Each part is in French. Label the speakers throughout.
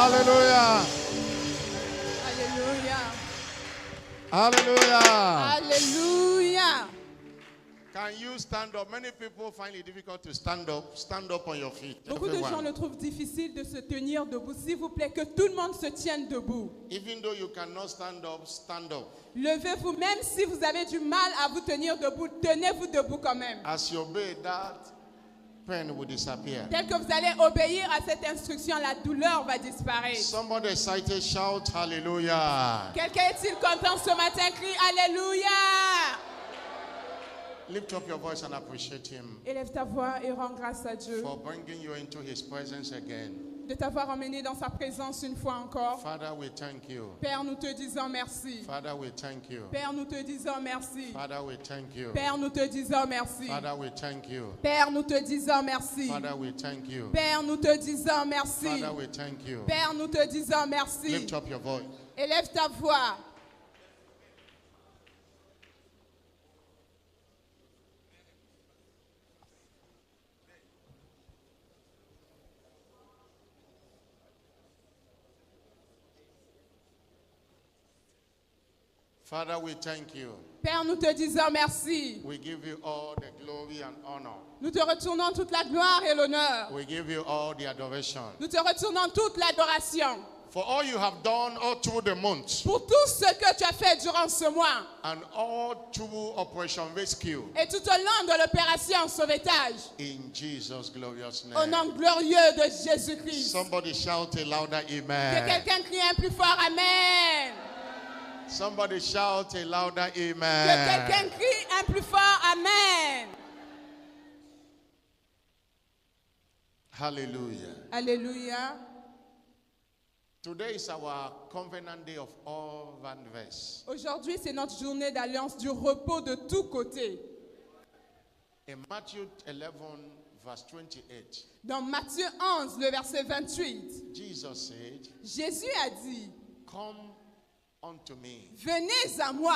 Speaker 1: Hallelujah.
Speaker 2: Alléluia.
Speaker 1: Hallelujah.
Speaker 2: Alléluia.
Speaker 1: Can you stand up? Many people find it difficult to stand up. Stand up on your feet.
Speaker 2: Beaucoup de gens
Speaker 1: Everyone.
Speaker 2: le trouvent difficile de se tenir debout. S'il vous plaît, que tout le monde se tienne debout.
Speaker 1: Even though you cannot stand up, stand up.
Speaker 2: Levez-vous, même si vous avez du mal à vous tenir debout, tenez-vous debout quand même.
Speaker 1: As you obey, that pain will disappear.
Speaker 2: Tel que vous allez obéir à cette instruction, la douleur va disparaître.
Speaker 1: Somebody excited, shout hallelujah.
Speaker 2: Quelqu'un est-il content ce matin? Crie Alléluia.
Speaker 1: Lift up your voice and appreciate him
Speaker 2: Élève ta voix et rends grâce à Dieu
Speaker 1: for bringing you into his presence again.
Speaker 2: de t'avoir emmené dans sa présence une fois encore.
Speaker 1: Father, we thank you.
Speaker 2: Père, nous te disons merci.
Speaker 1: Father, we thank you.
Speaker 2: Père, nous te disons merci.
Speaker 1: Father, we thank you.
Speaker 2: Père, nous te disons merci.
Speaker 1: Father, we thank you.
Speaker 2: Père, nous te disons merci.
Speaker 1: Father, we thank you.
Speaker 2: Père, nous te disons merci.
Speaker 1: Father, we thank you.
Speaker 2: Père, nous te disons merci.
Speaker 1: Lift up your voice.
Speaker 2: Élève ta voix.
Speaker 1: Father, we thank you.
Speaker 2: Père, nous te disons merci.
Speaker 1: We give you all the glory and honor.
Speaker 2: Nous te retournons toute la gloire et l'honneur.
Speaker 1: We give you all the adoration.
Speaker 2: Nous te retournons toute l'adoration.
Speaker 1: For all you have done all through the month
Speaker 2: Pour tout ce que tu as fait durant ce mois
Speaker 1: and all through Operation Rescue.
Speaker 2: et tout au long de l'opération sauvetage.
Speaker 1: In Jesus' glorious
Speaker 2: Au
Speaker 1: name.
Speaker 2: nom glorieux de Jésus-Christ.
Speaker 1: Somebody shout a louder
Speaker 2: Que
Speaker 1: amen.
Speaker 2: quelqu'un crie un plus fort Amen.
Speaker 1: Somebody shout a louder
Speaker 2: Que
Speaker 1: amen.
Speaker 2: quelqu'un crie un plus fort Amen.
Speaker 1: Hallelujah.
Speaker 2: Alléluia.
Speaker 1: Today is our covenant day of all verse.
Speaker 2: Aujourd'hui, c'est notre journée d'alliance du repos de tous côtés.
Speaker 1: In Matthew 11, verse 28,
Speaker 2: Dans Matthieu 11, le verset 28,
Speaker 1: Jesus said,
Speaker 2: Jésus a dit,
Speaker 1: Come unto me,
Speaker 2: venez à moi,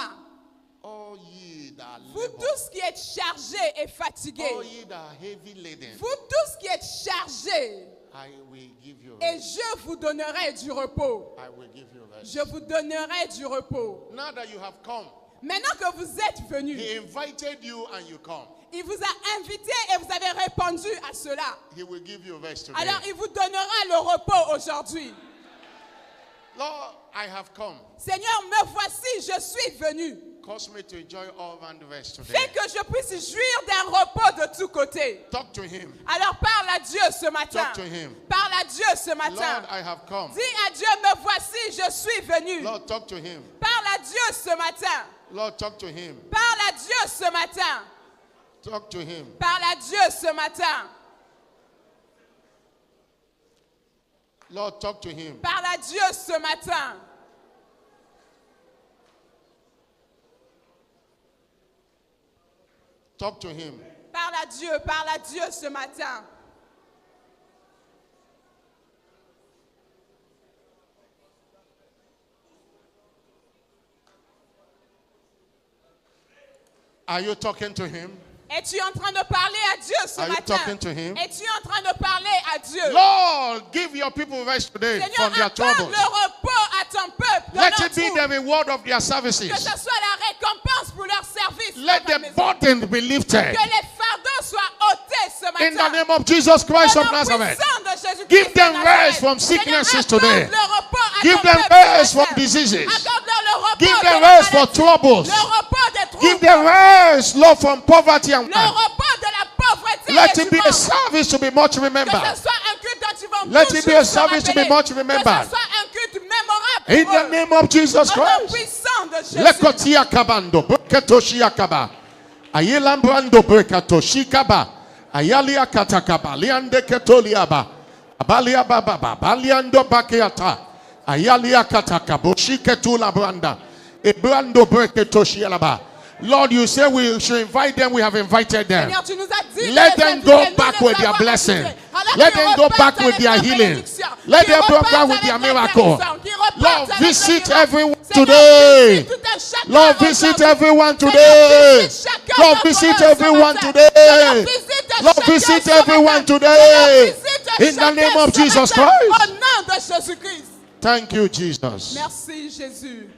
Speaker 1: all ye that
Speaker 2: vous
Speaker 1: labor,
Speaker 2: tous qui êtes chargés et
Speaker 1: all
Speaker 2: fatigués,
Speaker 1: ye that are heavy laden,
Speaker 2: vous tous qui êtes chargés,
Speaker 1: I will give you
Speaker 2: et
Speaker 1: rest.
Speaker 2: je vous donnerai du repos.
Speaker 1: I will give you rest.
Speaker 2: Je vous donnerai du repos.
Speaker 1: Now that you have come,
Speaker 2: Maintenant que vous êtes venus,
Speaker 1: he invited you and you come.
Speaker 2: il vous a invité et vous avez répondu à cela.
Speaker 1: He will give you rest today.
Speaker 2: Alors il vous donnera le repos aujourd'hui.
Speaker 1: Lord, I have come.
Speaker 2: Seigneur, me voici, je suis venu.
Speaker 1: Cause me to enjoy all rest today.
Speaker 2: Fais que je puisse jouir d'un repos de tous côtés.
Speaker 1: Talk to him.
Speaker 2: Alors parle à Dieu ce matin.
Speaker 1: Talk to him.
Speaker 2: Parle à Dieu ce matin.
Speaker 1: Lord, I have come.
Speaker 2: Dis à Dieu, me voici, je suis venu.
Speaker 1: Lord, talk to him.
Speaker 2: Parle à Dieu ce matin.
Speaker 1: Lord, talk to him.
Speaker 2: Parle à Dieu ce matin.
Speaker 1: Talk to him.
Speaker 2: Parle à Dieu ce matin.
Speaker 1: Lord, talk to him.
Speaker 2: Parle à Dieu ce matin.
Speaker 1: Talk to him.
Speaker 2: Parle à Dieu ce matin.
Speaker 1: Are you talking to him?
Speaker 2: Es-tu en train de parler à Dieu ce
Speaker 1: Are you
Speaker 2: matin?
Speaker 1: talking to him?
Speaker 2: Es-tu en train de parler à Dieu?
Speaker 1: Lord, give your people rest today
Speaker 2: Seigneur,
Speaker 1: from their
Speaker 2: accorde
Speaker 1: troubles.
Speaker 2: le repos à ton peuple. de
Speaker 1: Let
Speaker 2: leurs
Speaker 1: it be
Speaker 2: troubles.
Speaker 1: the reward of their
Speaker 2: Que
Speaker 1: services.
Speaker 2: ce soit la récompense pour leur service.
Speaker 1: Let
Speaker 2: dans ta
Speaker 1: the
Speaker 2: maison.
Speaker 1: burden be lifted.
Speaker 2: Que les fardeaux soient ôtés ce matin.
Speaker 1: In the name of Jesus Christ
Speaker 2: Au
Speaker 1: of
Speaker 2: nom
Speaker 1: Nazareth.
Speaker 2: puissant de Jésus-Christ
Speaker 1: Give them
Speaker 2: de Nazareth.
Speaker 1: rest from sicknesses
Speaker 2: Seigneur,
Speaker 1: today.
Speaker 2: accorde le repos à
Speaker 1: Give
Speaker 2: ton
Speaker 1: them
Speaker 2: peuple
Speaker 1: rest
Speaker 2: ce
Speaker 1: from
Speaker 2: matin.
Speaker 1: diseases.
Speaker 2: Accorde-leur le repos
Speaker 1: Give
Speaker 2: de
Speaker 1: them
Speaker 2: la
Speaker 1: rest for
Speaker 2: maladie.
Speaker 1: troubles.
Speaker 2: Le repos des troubles.
Speaker 1: Give them rest, Lord, from poverty and
Speaker 2: Le
Speaker 1: crime.
Speaker 2: repos de la pauvreté
Speaker 1: Let
Speaker 2: et
Speaker 1: it
Speaker 2: du
Speaker 1: be a
Speaker 2: manque.
Speaker 1: service to be much
Speaker 2: Que
Speaker 1: remembered.
Speaker 2: ce soit un culte dont ils vont
Speaker 1: Let
Speaker 2: toujours
Speaker 1: it be a
Speaker 2: se
Speaker 1: service to be
Speaker 2: rappeler.
Speaker 1: much
Speaker 2: Que
Speaker 1: remembered.
Speaker 2: ce soit un culte mémorable
Speaker 1: In
Speaker 2: pour
Speaker 1: the
Speaker 2: eux.
Speaker 1: name of Jesus
Speaker 2: Au nom
Speaker 1: Christ.
Speaker 2: puissant de Jésus.
Speaker 1: Lekotia kabando, breketoshi yakaba. Ayelambrando brekatoshi kaba. Ayalia katakaba, liande ketoliaba. Abalia baba, baliando bakiata. Ayalia katakaboshi ketula branda. Ebrando breketoshi alaba. Lord, you say we should invite them. We have invited them.
Speaker 2: Seigneur, tu nous as dit de
Speaker 1: Let
Speaker 2: les
Speaker 1: them
Speaker 2: inviter,
Speaker 1: go
Speaker 2: nous
Speaker 1: back
Speaker 2: les
Speaker 1: with their
Speaker 2: avons
Speaker 1: blessing.
Speaker 2: invités. Alors
Speaker 1: Let
Speaker 2: qu'ils
Speaker 1: them go
Speaker 2: repartent
Speaker 1: back with
Speaker 2: avec
Speaker 1: their
Speaker 2: leur
Speaker 1: healing.
Speaker 2: bénédiction.
Speaker 1: Let
Speaker 2: Qu'ils
Speaker 1: them go
Speaker 2: repartent
Speaker 1: back with
Speaker 2: avec
Speaker 1: their
Speaker 2: leur
Speaker 1: miracle.
Speaker 2: guérison. Qu'ils repartent
Speaker 1: Lord,
Speaker 2: avec leur
Speaker 1: visit
Speaker 2: miracle.
Speaker 1: everyone
Speaker 2: Seigneur,
Speaker 1: today.
Speaker 2: visite tout un chacun
Speaker 1: Lord, visit
Speaker 2: aujourd'hui.
Speaker 1: everyone
Speaker 2: Seigneur,
Speaker 1: today.
Speaker 2: visite chacun
Speaker 1: Lord,
Speaker 2: d'entre
Speaker 1: visit
Speaker 2: eux ce
Speaker 1: everyone
Speaker 2: matin.
Speaker 1: today.
Speaker 2: Seigneur, visite
Speaker 1: Lord,
Speaker 2: chacun
Speaker 1: visit
Speaker 2: ce
Speaker 1: everyone
Speaker 2: matin.
Speaker 1: today.
Speaker 2: Seigneur, visite
Speaker 1: In the
Speaker 2: chacun
Speaker 1: name of
Speaker 2: ce
Speaker 1: Jesus
Speaker 2: matin.
Speaker 1: Christ.
Speaker 2: Au nom de Jésus-Christ.
Speaker 1: Thank you, Jesus.
Speaker 2: Merci Jésus.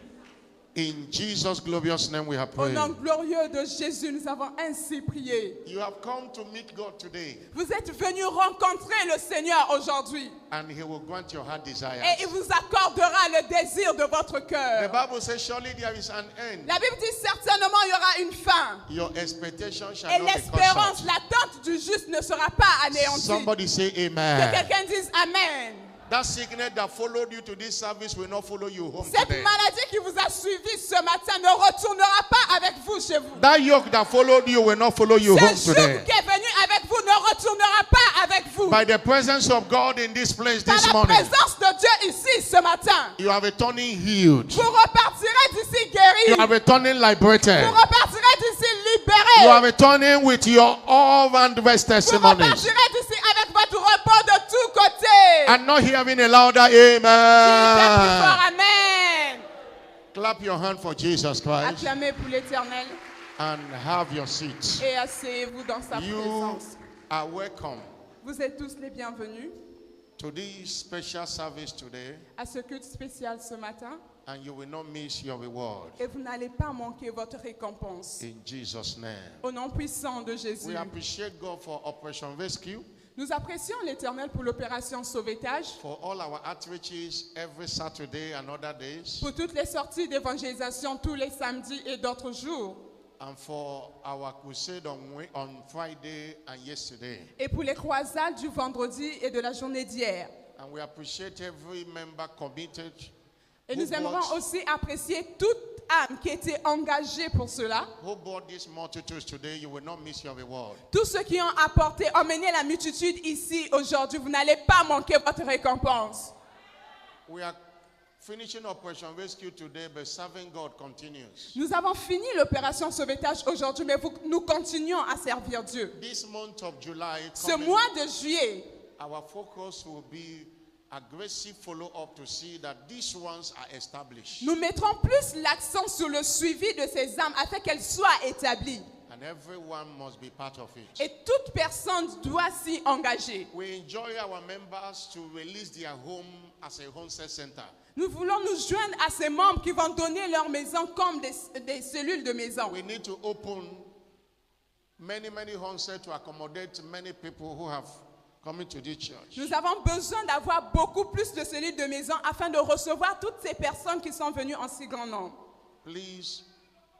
Speaker 1: In Jesus' glorious name we have
Speaker 2: Au
Speaker 1: prayed.
Speaker 2: nom glorieux de Jésus, nous avons ainsi prié.
Speaker 1: You have come to meet God today,
Speaker 2: Vous êtes venus rencontrer le Seigneur aujourd'hui.
Speaker 1: and He will grant your heart desires.
Speaker 2: Et il vous accordera le désir de votre
Speaker 1: The
Speaker 2: cœur.
Speaker 1: Bible says, surely there is an end.
Speaker 2: La Bible dit certainement il y aura une fin.
Speaker 1: Your expectation shall
Speaker 2: Et
Speaker 1: not be cut
Speaker 2: l'espérance,
Speaker 1: short.
Speaker 2: l'attente du juste ne sera pas anéantie.
Speaker 1: Somebody say
Speaker 2: Que
Speaker 1: amen.
Speaker 2: quelqu'un dise Amen.
Speaker 1: That sickness that followed you to this service will not follow you home
Speaker 2: Cette
Speaker 1: today.
Speaker 2: maladie qui vous a suivi ce matin ne retournera pas avec vous chez vous.
Speaker 1: That yoke that followed you will not follow you home
Speaker 2: Ce joug
Speaker 1: today.
Speaker 2: qui est venu avec vous ne retournera pas avec vous.
Speaker 1: By the presence of God in this place
Speaker 2: Par
Speaker 1: this
Speaker 2: la
Speaker 1: morning,
Speaker 2: présence de Dieu ici ce matin,
Speaker 1: you are returning healed.
Speaker 2: vous repartirez d'ici
Speaker 1: You
Speaker 2: guéri.
Speaker 1: are returning liberated.
Speaker 2: Vous repartirez d'ici
Speaker 1: You are
Speaker 2: libéré.
Speaker 1: returning with your all-round best
Speaker 2: Vous
Speaker 1: testimonies.
Speaker 2: repartirez d'ici avec votre repos de tous côtés.
Speaker 1: And not hearing a louder
Speaker 2: Dites plus
Speaker 1: amen.
Speaker 2: fort Amen.
Speaker 1: Clap your hand for Jesus Christ
Speaker 2: Acclamez pour l'Éternel
Speaker 1: and have your seat.
Speaker 2: et asseyez-vous dans sa
Speaker 1: You
Speaker 2: présence.
Speaker 1: are welcome
Speaker 2: Vous êtes tous les bienvenus
Speaker 1: to this special service today,
Speaker 2: à ce culte spécial ce matin
Speaker 1: and you will not miss your reward.
Speaker 2: et vous n'allez pas manquer votre récompense.
Speaker 1: In Jesus' name.
Speaker 2: Au nom puissant de Jésus.
Speaker 1: We appreciate God for Operation Rescue,
Speaker 2: Nous apprécions l'Éternel pour l'opération Sauvetage,
Speaker 1: for all our outreaches every Saturday and other days,
Speaker 2: pour toutes les sorties d'évangélisation tous les samedis et d'autres jours,
Speaker 1: and for our crusade on Friday and yesterday.
Speaker 2: et pour les croisades du vendredi et de la journée d'hier.
Speaker 1: And we appreciate every member committed.
Speaker 2: Et
Speaker 1: who
Speaker 2: nous aimerons
Speaker 1: brought-
Speaker 2: aussi apprécier toute âme qui était engagée pour cela.
Speaker 1: Who brought these multitudes today, you will not miss your reward.
Speaker 2: Tous ceux qui ont emmené la multitude ici aujourd'hui, vous n'allez pas manquer votre récompense.
Speaker 1: We are finishing Operation Rescue today, but serving God continues.
Speaker 2: Nous avons fini l'opération Sauvetage aujourd'hui, mais nous continuons à servir Dieu.
Speaker 1: This month of July,
Speaker 2: Ce
Speaker 1: coming,
Speaker 2: mois de juillet,
Speaker 1: our focus will be aggressive follow-up to see that these ones are established.
Speaker 2: nous mettrons plus l'accent sur le suivi de ces âmes afin qu'elles soient établies.
Speaker 1: And everyone must be part of it.
Speaker 2: Et toute personne doit s'y engager.
Speaker 1: We enjoy our members to release their home as a homestead center.
Speaker 2: Nous voulons nous joindre à ces membres qui vont donner leur maison comme des cellules de maison.
Speaker 1: We need to open many homesteads to accommodate many people who have come into this church.
Speaker 2: Nous avons besoin d'avoir beaucoup plus de cellules de maison afin de recevoir toutes ces personnes qui sont venues en si grand nombre.
Speaker 1: Please,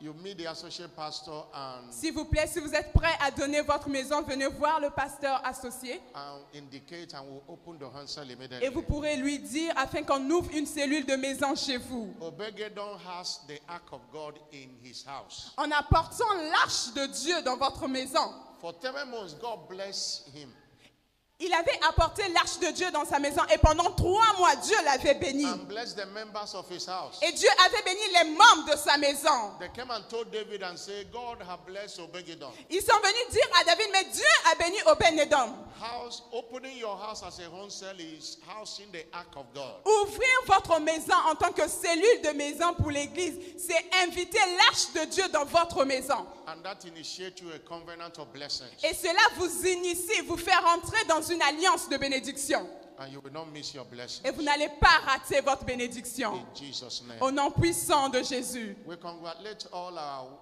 Speaker 1: you meet the associate pastor and
Speaker 2: S'il vous plaît, si vous êtes prêts à donner votre maison, venez voir le pasteur associé
Speaker 1: indicate and we'll open the homestead
Speaker 2: et
Speaker 1: immediately.
Speaker 2: vous pourrez lui dire afin qu'on ouvre une cellule de maison chez vous.
Speaker 1: Obegedon has the ark of God in his house.
Speaker 2: En apportant l'arche de Dieu dans votre maison.
Speaker 1: For 3 months, God bless him.
Speaker 2: Il avait apporté l'arche de Dieu dans sa maison et pendant 3 mois, Dieu l'avait béni.
Speaker 1: And bless the members of his house.
Speaker 2: Et Dieu avait béni les membres de sa maison.
Speaker 1: They came and told David and said, God have blessed Obegedon.
Speaker 2: Ils sont venus dire à David, mais Dieu a béni Obed-Edom.
Speaker 1: Opening your house as a homestead is housing the ark of God.
Speaker 2: Ouvrir votre maison en tant que cellule de maison pour l'église, c'est inviter l'arche de Dieu dans votre maison.
Speaker 1: And that initiates you a covenant of blessings.
Speaker 2: Et cela vous initie, vous fait rentrer dans une alliance de bénédiction.
Speaker 1: And you will not miss your blessing.
Speaker 2: Et vous n'allez pas rater votre bénédiction.
Speaker 1: In Jesus' name.
Speaker 2: Au nom puissant de Jésus.
Speaker 1: We congratulate all our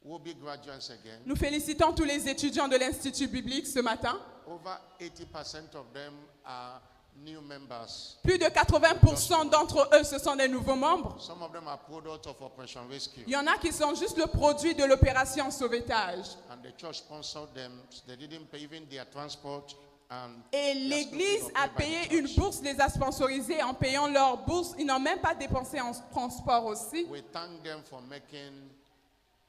Speaker 1: will-be graduates again.
Speaker 2: Nous félicitons tous les étudiants de l'Institut biblique ce matin.
Speaker 1: Over 80% of them are new members.
Speaker 2: Plus de 80% d'entre eux, ce sont des nouveaux membres.
Speaker 1: Some of them are products of Operation Rescue.
Speaker 2: Il y en a qui sont juste le produit de l'opération Sauvetage.
Speaker 1: And the church sponsored them. They didn't pay even their transport.
Speaker 2: Et l'Église a payé une bourse, les a sponsorisés en payant leur bourse. Ils n'ont même pas dépensé en transport aussi.
Speaker 1: We thank them for making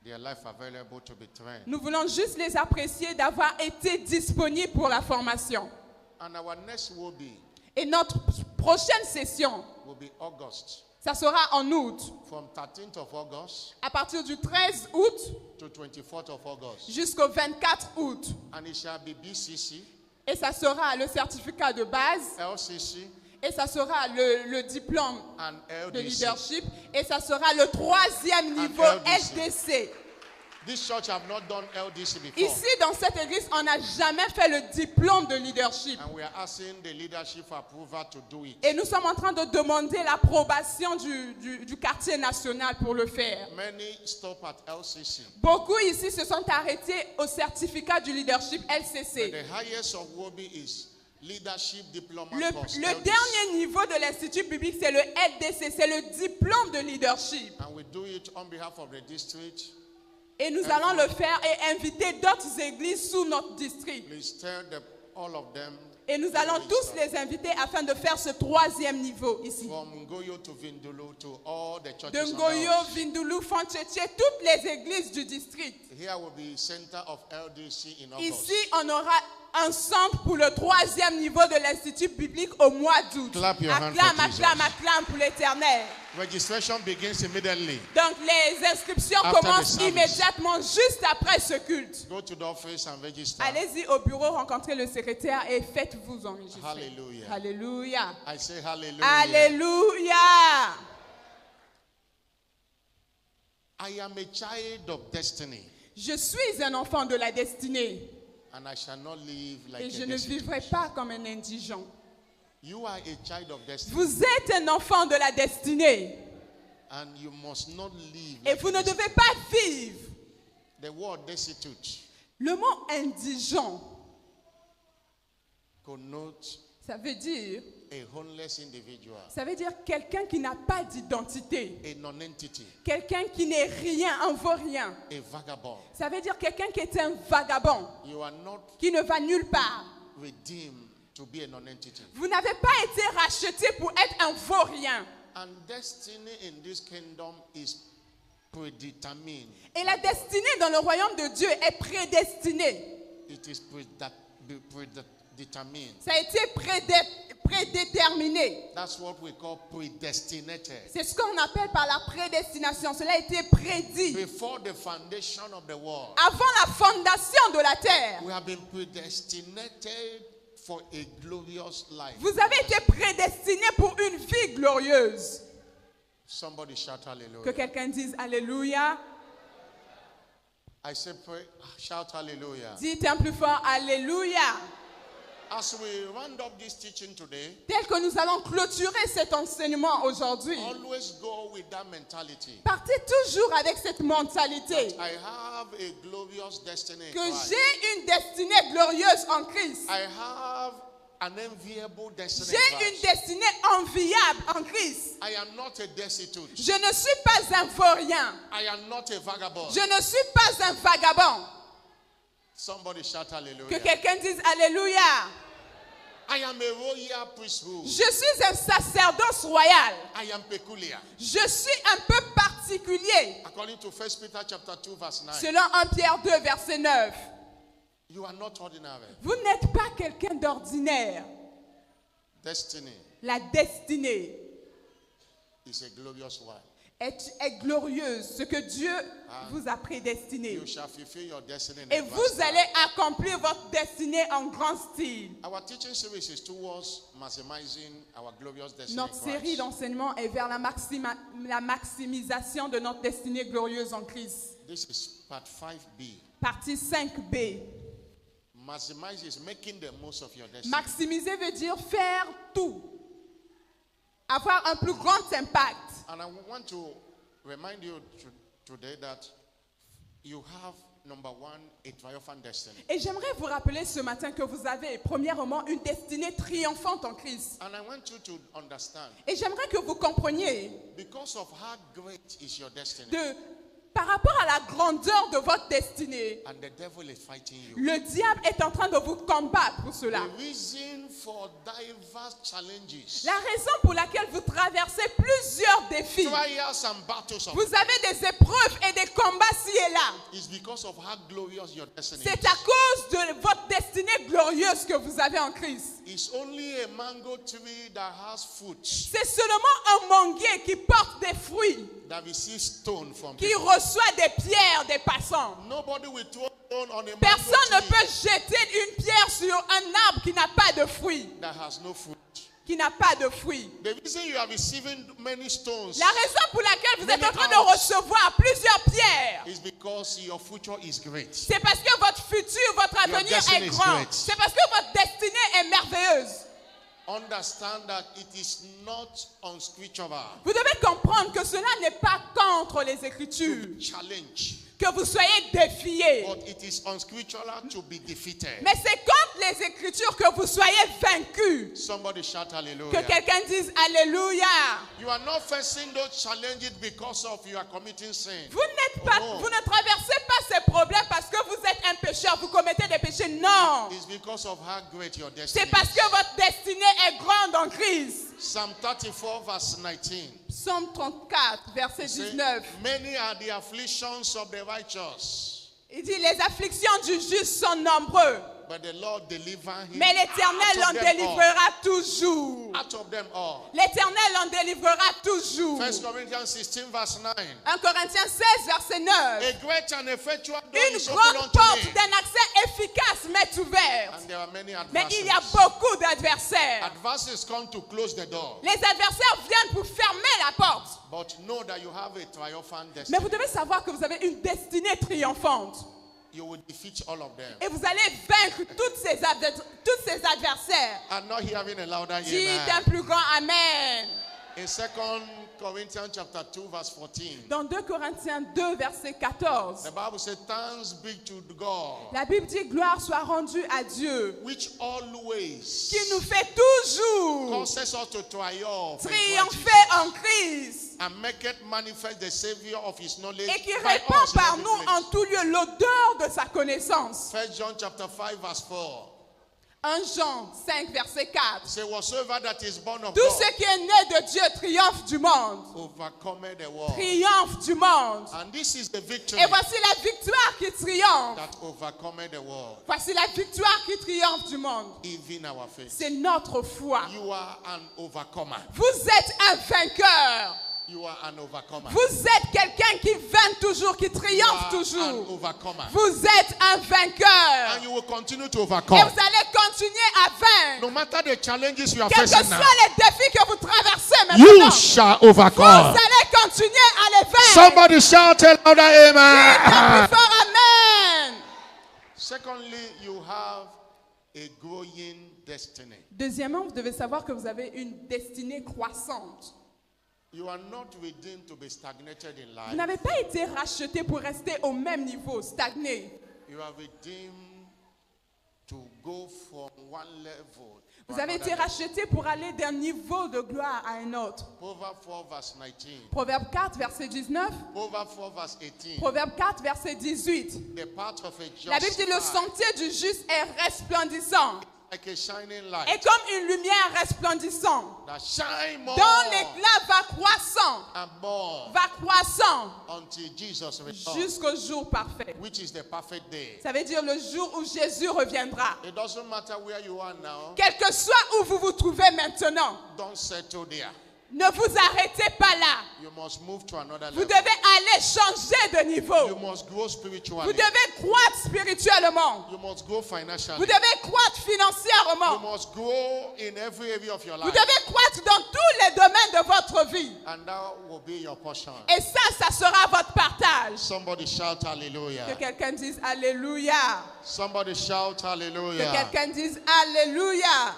Speaker 1: their life available to be trained.
Speaker 2: Nous voulons juste les apprécier d'avoir été disponibles pour la formation.
Speaker 1: And our next will be
Speaker 2: Et notre prochaine session,
Speaker 1: be August.
Speaker 2: ça sera en août.
Speaker 1: From 13th of August
Speaker 2: À partir du 13 août
Speaker 1: to 24th of August.
Speaker 2: jusqu'au 24 août.
Speaker 1: And it shall be BCC,
Speaker 2: Et ça sera le certificat de base.
Speaker 1: LCC,
Speaker 2: Et ça sera le diplôme
Speaker 1: and
Speaker 2: de
Speaker 1: LDC.
Speaker 2: leadership. Et ça sera le 3e niveau
Speaker 1: LDC.
Speaker 2: LDC.
Speaker 1: This church have not done LDC before.
Speaker 2: Ici, dans cette église, on n'a jamais fait le diplôme de leadership.
Speaker 1: And we are asking the leadership for approval to do it.
Speaker 2: Et nous sommes en train de demander l'approbation du quartier national pour le faire.
Speaker 1: Many stop at LCC.
Speaker 2: Beaucoup ici se sont arrêtés au certificat du leadership
Speaker 1: But
Speaker 2: LCC.
Speaker 1: the highest of WOBI is leadership diploma course.
Speaker 2: Le
Speaker 1: LDC.
Speaker 2: dernier niveau de l'Institut biblique, c'est le LDC, c'est le diplôme de leadership.
Speaker 1: And we do it on behalf of the district.
Speaker 2: Et nous allons le faire et inviter d'autres églises sous notre district.
Speaker 1: Please tell them, all of them.
Speaker 2: Et nous allons tous les inviter afin de faire ce troisième niveau ici.
Speaker 1: From Ngoyo to Vindulu to all the churches.
Speaker 2: De
Speaker 1: under
Speaker 2: Ngoyo,
Speaker 1: us.
Speaker 2: Vindulu, Foncheche, toutes les églises du district.
Speaker 1: Here will be center of LDC in August.
Speaker 2: Ici, on aura un centre pour le troisième niveau de l'Institut biblique au mois d'août.
Speaker 1: Clap your hand
Speaker 2: Acclame,
Speaker 1: for Jesus.
Speaker 2: acclame, acclame pour l'Éternel.
Speaker 1: Registration begins immediately.
Speaker 2: Donc les inscriptions
Speaker 1: After the
Speaker 2: commencent
Speaker 1: service.
Speaker 2: immédiatement juste après ce culte.
Speaker 1: Go to the office and register.
Speaker 2: Allez-y au bureau, rencontrez le secrétaire et faites-vous enregistrer.
Speaker 1: Hallelujah.
Speaker 2: Alléluia.
Speaker 1: I say hallelujah.
Speaker 2: Alléluia.
Speaker 1: I am a child of destiny,
Speaker 2: Je suis un enfant de la destinée
Speaker 1: and I shall not live like
Speaker 2: et je
Speaker 1: a
Speaker 2: ne
Speaker 1: destitute.
Speaker 2: vivrai pas comme un indigent.
Speaker 1: You are a child of destiny,
Speaker 2: Vous êtes un enfant de la destinée
Speaker 1: and you must not live
Speaker 2: et
Speaker 1: like
Speaker 2: vous
Speaker 1: a
Speaker 2: ne
Speaker 1: destitute.
Speaker 2: devez pas vivre.
Speaker 1: The word destitute
Speaker 2: Le mot indigent,
Speaker 1: connotes
Speaker 2: ça veut dire
Speaker 1: a homeless individual,
Speaker 2: quelqu'un qui n'a pas d'identité,
Speaker 1: a non-entity,
Speaker 2: quelqu'un qui n'est rien, un vaurien.
Speaker 1: a vagabond.
Speaker 2: Ça veut dire quelqu'un qui est un vagabond,
Speaker 1: You are not
Speaker 2: qui ne va nulle part.
Speaker 1: redeemed to be a non-entity.
Speaker 2: Vous n'avez pas été racheté pour être un vaurien.
Speaker 1: And destiny in this kingdom is predetermined.
Speaker 2: Et la destinée dans le royaume de Dieu est prédestinée.
Speaker 1: It is predetermined.
Speaker 2: Ça a été prédéterminé.
Speaker 1: That's what we call predestinated.
Speaker 2: C'est ce qu'on appelle par la prédestination. Cela a été prédit.
Speaker 1: Before the foundation of the world,
Speaker 2: Avant la fondation de la terre,
Speaker 1: we have been predestinated for a glorious life.
Speaker 2: vous avez été prédestiné pour une vie glorieuse.
Speaker 1: Somebody shout
Speaker 2: Que
Speaker 1: hallelujah.
Speaker 2: quelqu'un dise Alléluia.
Speaker 1: I say pray, shout hallelujah.
Speaker 2: Dites un plus fort Alléluia.
Speaker 1: As we round up this teaching today,
Speaker 2: Tel que nous allons clôturer cet enseignement aujourd'hui,
Speaker 1: always go with that mentality.
Speaker 2: partez toujours avec cette mentalité
Speaker 1: I have a glorious destiny in
Speaker 2: que
Speaker 1: Christ.
Speaker 2: j'ai une destinée glorieuse en Christ.
Speaker 1: I have an enviable destiny
Speaker 2: J'ai
Speaker 1: in
Speaker 2: une
Speaker 1: Christ.
Speaker 2: destinée enviable en Christ.
Speaker 1: I am not a destitute.
Speaker 2: Je ne suis pas un vaurien.
Speaker 1: I am not a vagabond.
Speaker 2: Je ne suis pas un vagabond.
Speaker 1: Somebody shout
Speaker 2: Que
Speaker 1: hallelujah.
Speaker 2: quelqu'un dise Alléluia.
Speaker 1: I am a royal priesthood.
Speaker 2: Je suis un sacerdoce royal.
Speaker 1: I am peculiar.
Speaker 2: Je suis un peu particulier.
Speaker 1: According to 1 Peter chapter 2 verse 9.
Speaker 2: Selon 1 Pierre 2, verset 9.
Speaker 1: You are not ordinary.
Speaker 2: Vous n'êtes pas quelqu'un d'ordinaire.
Speaker 1: Destiny
Speaker 2: La destinée
Speaker 1: is a glorious one.
Speaker 2: est glorieuse. Ce que Dieu vous a prédestiné.
Speaker 1: You shall fulfill your destiny in
Speaker 2: Et
Speaker 1: a vast
Speaker 2: vous
Speaker 1: way.
Speaker 2: allez accomplir votre destinée en grand style.
Speaker 1: Our teaching series is towards maximizing our glorious destiny
Speaker 2: Notre
Speaker 1: in
Speaker 2: série
Speaker 1: Christ.
Speaker 2: d'enseignement est vers la maximisation de notre destinée glorieuse en Christ.
Speaker 1: This is part 5B.
Speaker 2: Partie 5B.
Speaker 1: Maximize is making the most of your destiny.
Speaker 2: Maximiser veut dire faire tout. Avoir un plus grand impact.
Speaker 1: And I want to remind you today that you have, number one, a triumphant destiny.
Speaker 2: Et j'aimerais vous rappeler ce matin que vous avez, premièrement, une destinée triomphante en Christ.
Speaker 1: And I want you to understand,
Speaker 2: Et j'aimerais que vous compreniez
Speaker 1: because of how great is your destiny,
Speaker 2: par rapport à la grandeur de votre destinée,
Speaker 1: and the devil is fighting you.
Speaker 2: le diable est en train de vous combattre pour cela.
Speaker 1: The reason for diverse challenges,
Speaker 2: La raison pour laquelle vous traversez plusieurs défis,
Speaker 1: trials and battles of
Speaker 2: vous avez des épreuves et des combats ci et là,
Speaker 1: is because of how glorious your destiny
Speaker 2: c'est
Speaker 1: is.
Speaker 2: à cause de votre destinée glorieuse que vous avez en Christ.
Speaker 1: It's only a mango tree that has fruit
Speaker 2: C'est seulement un manguier qui porte des fruits,
Speaker 1: that receives stone from
Speaker 2: qui
Speaker 1: people.
Speaker 2: reçoit des pierres des passants.
Speaker 1: Nobody will throw stone on a mango
Speaker 2: Personne ne
Speaker 1: tree
Speaker 2: peut jeter une pierre sur un arbre qui n'a pas de fruits.
Speaker 1: that has no fruit.
Speaker 2: qui n'a pas de fruits.
Speaker 1: The reason you are receiving many stones
Speaker 2: La raison pour laquelle vous êtes en train de
Speaker 1: Many
Speaker 2: recevoir plusieurs pierres,
Speaker 1: is because your future is great.
Speaker 2: c'est parce que votre futur, votre avenir
Speaker 1: destiny
Speaker 2: est
Speaker 1: is
Speaker 2: grand.
Speaker 1: great.
Speaker 2: C'est parce que votre destinée est merveilleuse.
Speaker 1: Understand that it is not unscriptural
Speaker 2: Vous devez comprendre que cela n'est pas contre les Écritures,
Speaker 1: to challenge,
Speaker 2: que vous soyez défiés.
Speaker 1: but it is unscriptural to be defeated.
Speaker 2: Mais c'est contre les Écritures que vous soyez vaincus.
Speaker 1: Somebody shout
Speaker 2: Que
Speaker 1: hallelujah.
Speaker 2: quelqu'un dise Alléluia.
Speaker 1: You are not facing those challenges because of you are committing sin.
Speaker 2: Vous n'êtes pas,
Speaker 1: Oh, no.
Speaker 2: vous ne traversez pas ces problèmes parce que vous êtes un pécheur, vous commettez des péchés. Non.
Speaker 1: It's because of how great your destiny
Speaker 2: C'est parce
Speaker 1: is.
Speaker 2: que votre destinée est grande en Christ.
Speaker 1: Psalm 34 verse 19.
Speaker 2: Psaume 34, verset
Speaker 1: Say,
Speaker 2: 19.
Speaker 1: many are the afflictions of the righteous,
Speaker 2: Il dit, les afflictions du juste sont nombreuses,
Speaker 1: but the Lord deliver him
Speaker 2: mais l'Éternel
Speaker 1: out
Speaker 2: en
Speaker 1: of them all.
Speaker 2: délivrera toujours.
Speaker 1: Out of them all.
Speaker 2: L'Éternel en délivrera toujours.
Speaker 1: 1 Corinthians 16 verse 9.
Speaker 2: 1 Corinthiens 16, verset 9.
Speaker 1: A great and effectual door
Speaker 2: Une
Speaker 1: is open
Speaker 2: grande
Speaker 1: unto
Speaker 2: porte
Speaker 1: me,
Speaker 2: d'un accès efficace m'est ouverte.
Speaker 1: and there are many
Speaker 2: Mais il y a
Speaker 1: adversaries.
Speaker 2: beaucoup d'adversaires.
Speaker 1: Adversaries come to close the door,
Speaker 2: Les adversaires viennent pour fermer la porte.
Speaker 1: but know that you have a triumphant
Speaker 2: Mais
Speaker 1: destiny.
Speaker 2: vous devez savoir que vous avez une destinée triomphante.
Speaker 1: You will defeat all of them.
Speaker 2: Et vous allez vaincre tous ces adversaires.
Speaker 1: I'm not hearing a louder
Speaker 2: Dites un
Speaker 1: amen.
Speaker 2: plus grand Amen.
Speaker 1: In 2 Corinthians chapter 2 verse 14,
Speaker 2: Dans 2 Corinthiens 2, verset 14,
Speaker 1: the Bible says, thanks be to God,
Speaker 2: la Bible dit gloire soit rendue à Dieu,
Speaker 1: which always
Speaker 2: qui nous fait toujours
Speaker 1: causes us to triumph in
Speaker 2: triompher
Speaker 1: Christ,
Speaker 2: en Christ
Speaker 1: and maketh manifest the Savior of his knowledge
Speaker 2: et qui
Speaker 1: by
Speaker 2: répand
Speaker 1: us in
Speaker 2: par
Speaker 1: every
Speaker 2: nous
Speaker 1: place.
Speaker 2: en tout lieu l'odeur de sa connaissance.
Speaker 1: 1 John chapter 5 verse 4.
Speaker 2: 1 Jean 5, verset 4.
Speaker 1: Say, whatsoever that is born of
Speaker 2: Tout
Speaker 1: God
Speaker 2: ce qui est né de Dieu triomphe du monde.
Speaker 1: overcometh the world.
Speaker 2: Triomphe du monde.
Speaker 1: And this is the victory
Speaker 2: Et voici la victoire qui triomphe.
Speaker 1: that overcometh the world,
Speaker 2: Voici la victoire qui triomphe du monde.
Speaker 1: even our faith.
Speaker 2: C'est notre foi.
Speaker 1: You are an overcomer.
Speaker 2: Vous êtes un vainqueur.
Speaker 1: You are an overcomer.
Speaker 2: Vous êtes quelqu'un qui vainc toujours, qui
Speaker 1: You
Speaker 2: triomphe
Speaker 1: are an
Speaker 2: toujours.
Speaker 1: overcomer.
Speaker 2: Vous êtes un vainqueur.
Speaker 1: And you will continue to
Speaker 2: Et
Speaker 1: overcome.
Speaker 2: vous allez continuer à vaincre.
Speaker 1: No matter the challenges you are
Speaker 2: Quels que
Speaker 1: facing
Speaker 2: soient
Speaker 1: now,
Speaker 2: les défis que vous traversez
Speaker 1: you
Speaker 2: maintenant,
Speaker 1: shall
Speaker 2: vous
Speaker 1: overcome.
Speaker 2: allez continuer à les vaincre.
Speaker 1: Somebody shout a louder
Speaker 2: Dites un
Speaker 1: amen.
Speaker 2: plus fort Amen.
Speaker 1: Secondly, you have a growing destiny.
Speaker 2: Deuxièmement, vous devez savoir que vous avez une destinée croissante.
Speaker 1: You are not redeemed to be stagnated in
Speaker 2: Vous
Speaker 1: life.
Speaker 2: n'avez pas été racheté pour rester au même niveau, stagné.
Speaker 1: You are redeemed to go from one level to
Speaker 2: Vous avez
Speaker 1: another
Speaker 2: été
Speaker 1: level.
Speaker 2: racheté pour aller d'un niveau de gloire à un autre.
Speaker 1: Proverbs 4 verse 19.
Speaker 2: Proverbe 4, verset 19.
Speaker 1: Proverbs 4 verse 18.
Speaker 2: Proverbe 4, verset 18.
Speaker 1: The path of a just
Speaker 2: La Bible dit le sentier du juste est resplendissant.
Speaker 1: like a shining
Speaker 2: Et
Speaker 1: light
Speaker 2: comme une lumière resplendissante.
Speaker 1: that shine more
Speaker 2: Dont l'éclat va croissant.
Speaker 1: and more
Speaker 2: Va croissant
Speaker 1: until Jesus returns,
Speaker 2: jusqu'au jour parfait.
Speaker 1: which is the perfect day.
Speaker 2: Ça veut dire le jour où Jésus reviendra.
Speaker 1: It doesn't matter where you are now.
Speaker 2: Quel que soit où vous vous trouvez maintenant,
Speaker 1: Don't settle there.
Speaker 2: ne vous arrêtez pas là.
Speaker 1: You must move to another
Speaker 2: Vous
Speaker 1: level.
Speaker 2: devez aller changer de
Speaker 1: You
Speaker 2: niveau.
Speaker 1: must grow
Speaker 2: Vous
Speaker 1: spiritually.
Speaker 2: devez croître spirituellement.
Speaker 1: You must grow
Speaker 2: Vous
Speaker 1: financially.
Speaker 2: devez croître
Speaker 1: You
Speaker 2: financièrement.
Speaker 1: must grow in every area of your
Speaker 2: Vous
Speaker 1: life.
Speaker 2: devez croître dans tous les domaines de votre vie.
Speaker 1: And that will be your portion.
Speaker 2: Et ça sera votre partage.
Speaker 1: Somebody shout
Speaker 2: Que
Speaker 1: hallelujah.
Speaker 2: quelqu'un dise Alléluia.
Speaker 1: Somebody shout
Speaker 2: Que
Speaker 1: hallelujah.
Speaker 2: quelqu'un dise Alléluia.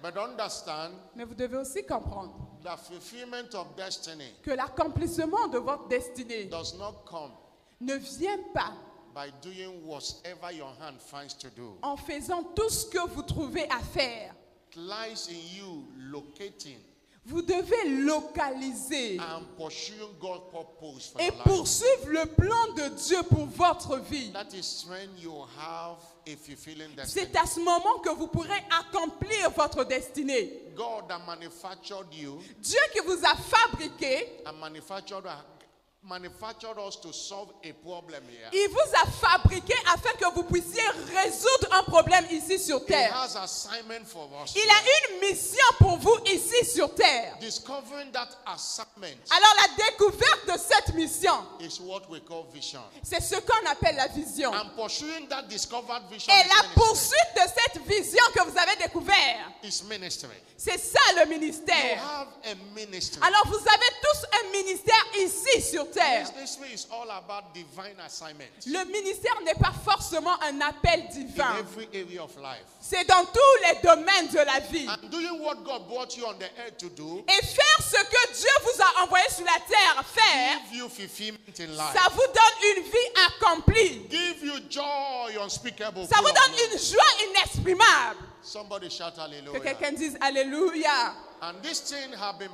Speaker 1: But understand
Speaker 2: Mais vous devez aussi comprendre
Speaker 1: the fulfillment of destiny
Speaker 2: que l'accomplissement de votre destinée
Speaker 1: does not come
Speaker 2: ne vient pas
Speaker 1: by doing whatever your hand finds to do.
Speaker 2: en faisant tout ce que vous trouvez à faire.
Speaker 1: It lies in you locating
Speaker 2: Vous devez localiser
Speaker 1: and pursuing God's purpose for
Speaker 2: et
Speaker 1: your life.
Speaker 2: poursuivre le plan de Dieu pour votre vie.
Speaker 1: That is when you have a fulfilling destiny.
Speaker 2: C'est à ce moment que vous pourrez accomplir votre destinée.
Speaker 1: God that manufactured you
Speaker 2: Dieu qui vous a fabriqué,
Speaker 1: and manufactured us to solve a problem here.
Speaker 2: il vous a fabriqué afin que vous puissiez résoudre un problème ici sur
Speaker 1: He
Speaker 2: terre.
Speaker 1: has assignment for us.
Speaker 2: Il a une mission pour vous ici sur terre.
Speaker 1: Discovering that assignment
Speaker 2: Alors la découverte de cette mission,
Speaker 1: is what we call vision.
Speaker 2: c'est ce qu'on appelle la vision.
Speaker 1: And pursuing that discovered vision
Speaker 2: Et
Speaker 1: is
Speaker 2: la
Speaker 1: ministry.
Speaker 2: poursuite de cette vision que vous avez découverte,
Speaker 1: Is ministry.
Speaker 2: c'est ça le
Speaker 1: You
Speaker 2: ministère.
Speaker 1: have a ministry.
Speaker 2: Alors vous avez tous un ministère ici sur terre.
Speaker 1: Ministry is all about divine assignment
Speaker 2: Le ministère n'est pas forcément un appel
Speaker 1: in
Speaker 2: divin.
Speaker 1: every area of life.
Speaker 2: C'est dans tous les domaines de la vie.
Speaker 1: And doing what God brought you on the earth to do
Speaker 2: Et faire ce que Dieu vous a envoyé sur la terre faire,
Speaker 1: give you fulfillment in life.
Speaker 2: ça vous donne une vie accomplie.
Speaker 1: Give you joy unspeakable.
Speaker 2: Ça vous
Speaker 1: full of
Speaker 2: donne
Speaker 1: glory.
Speaker 2: une joie inexprimable.
Speaker 1: Somebody shout
Speaker 2: Que
Speaker 1: hallelujah.
Speaker 2: quelqu'un dise Alléluia.
Speaker 1: And this thing have been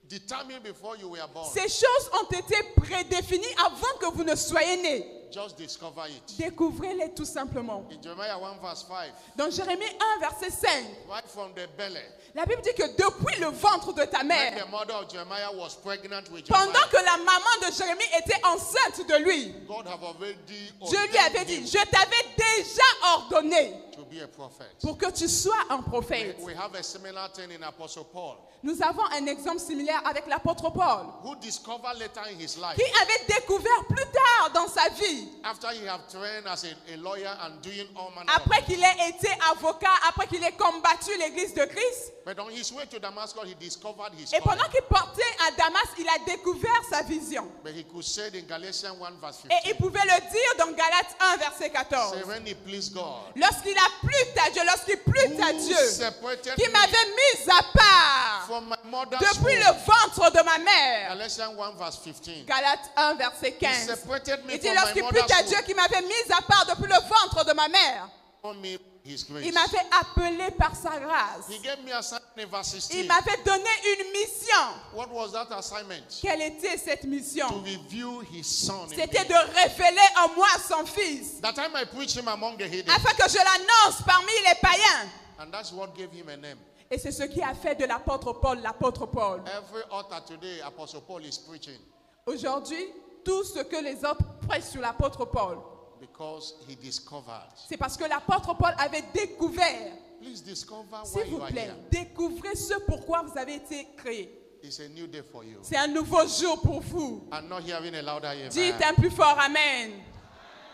Speaker 1: predetermined before you were born.
Speaker 2: Ces choses ont été prédéfinies avant que vous ne soyez nés.
Speaker 1: Just discover it.
Speaker 2: Découvrez-les tout simplement.
Speaker 1: In Jeremiah 1 verse 5,
Speaker 2: Dans Jérémie 1, verset 5,
Speaker 1: right from the belly,
Speaker 2: la Bible dit que depuis le ventre de ta
Speaker 1: when
Speaker 2: mère,
Speaker 1: the mother of Jeremiah was pregnant with
Speaker 2: pendant
Speaker 1: Jeremiah,
Speaker 2: que la maman de Jérémie était enceinte de lui,
Speaker 1: God have already
Speaker 2: Dieu lui avait
Speaker 1: ordained
Speaker 2: dit,
Speaker 1: him
Speaker 2: je t'avais déjà ordonné
Speaker 1: to be a prophet.
Speaker 2: pour que tu sois un prophète.
Speaker 1: We have a similar thing in Apostle Paul,
Speaker 2: Nous avons un exemple similaire avec l'apôtre Paul,
Speaker 1: who discovered later in his life,
Speaker 2: qui avait découvert plus tard dans sa vie,
Speaker 1: after he had trained as a lawyer and doing all manner
Speaker 2: après
Speaker 1: of
Speaker 2: qu'il ait été avocat, après qu'il ait combattu l'église de Christ,
Speaker 1: but on his way to Damascus, he discovered his
Speaker 2: et
Speaker 1: calling.
Speaker 2: pendant qu'il portait à Damas, il a découvert sa vision.
Speaker 1: But he could say it in Galatians 1 verse
Speaker 2: Et il
Speaker 1: 15.
Speaker 2: pouvait le dire dans Galates 1, verset 14.
Speaker 1: Say, when he pleased God,
Speaker 2: Lorsqu'il a plu à Dieu, lorsqu'il plut à
Speaker 1: who
Speaker 2: Dieu,
Speaker 1: separated
Speaker 2: qui
Speaker 1: me
Speaker 2: m'avait mis à part
Speaker 1: from my mother's
Speaker 2: depuis
Speaker 1: womb.
Speaker 2: le ventre de ma mère.
Speaker 1: Galatians 1 verse 15.
Speaker 2: Galates 1, verset
Speaker 1: He
Speaker 2: 15.
Speaker 1: separated me
Speaker 2: Il dit,
Speaker 1: from my
Speaker 2: lorsqu'il plut
Speaker 1: mother's
Speaker 2: à Dieu
Speaker 1: womb.
Speaker 2: qui m'avait mis à part depuis le ventre de ma mère,
Speaker 1: On me his grace.
Speaker 2: il m'avait appelé par sa grâce.
Speaker 1: He gave me assignment in verse 16.
Speaker 2: Il m'avait donné une mission.
Speaker 1: What was that assignment?
Speaker 2: Quelle était cette
Speaker 1: To
Speaker 2: mission?
Speaker 1: reveal his son in
Speaker 2: C'était
Speaker 1: me.
Speaker 2: de révéler en moi son fils,
Speaker 1: That I might preach him among the hidden.
Speaker 2: afin que je l'annonce parmi les païens.
Speaker 1: And that's what gave him a name.
Speaker 2: Et c'est ce qui a fait de l'apôtre Paul l'apôtre Paul.
Speaker 1: Every author today, Apostle Paul is preaching
Speaker 2: Aujourd'hui, tout ce que les autres prêchent sur l'apôtre Paul,
Speaker 1: because he discovered.
Speaker 2: c'est parce que l'apôtre Paul avait découvert.
Speaker 1: Please discover why
Speaker 2: S'il
Speaker 1: you
Speaker 2: vous
Speaker 1: are
Speaker 2: plaît,
Speaker 1: here.
Speaker 2: découvrez ce pourquoi vous avez été créés.
Speaker 1: It's a new day for you.
Speaker 2: C'est un nouveau jour pour vous.
Speaker 1: I'm not hearing a louder amen.
Speaker 2: Dites un plus fort Amen.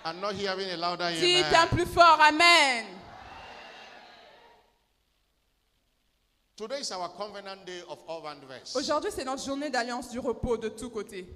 Speaker 1: I'm not hearing a louder
Speaker 2: Dites un
Speaker 1: amen.
Speaker 2: plus fort Amen.
Speaker 1: Today is our covenant day of all rest.
Speaker 2: Aujourd'hui, c'est notre journée d'alliance du repos de tous côtés.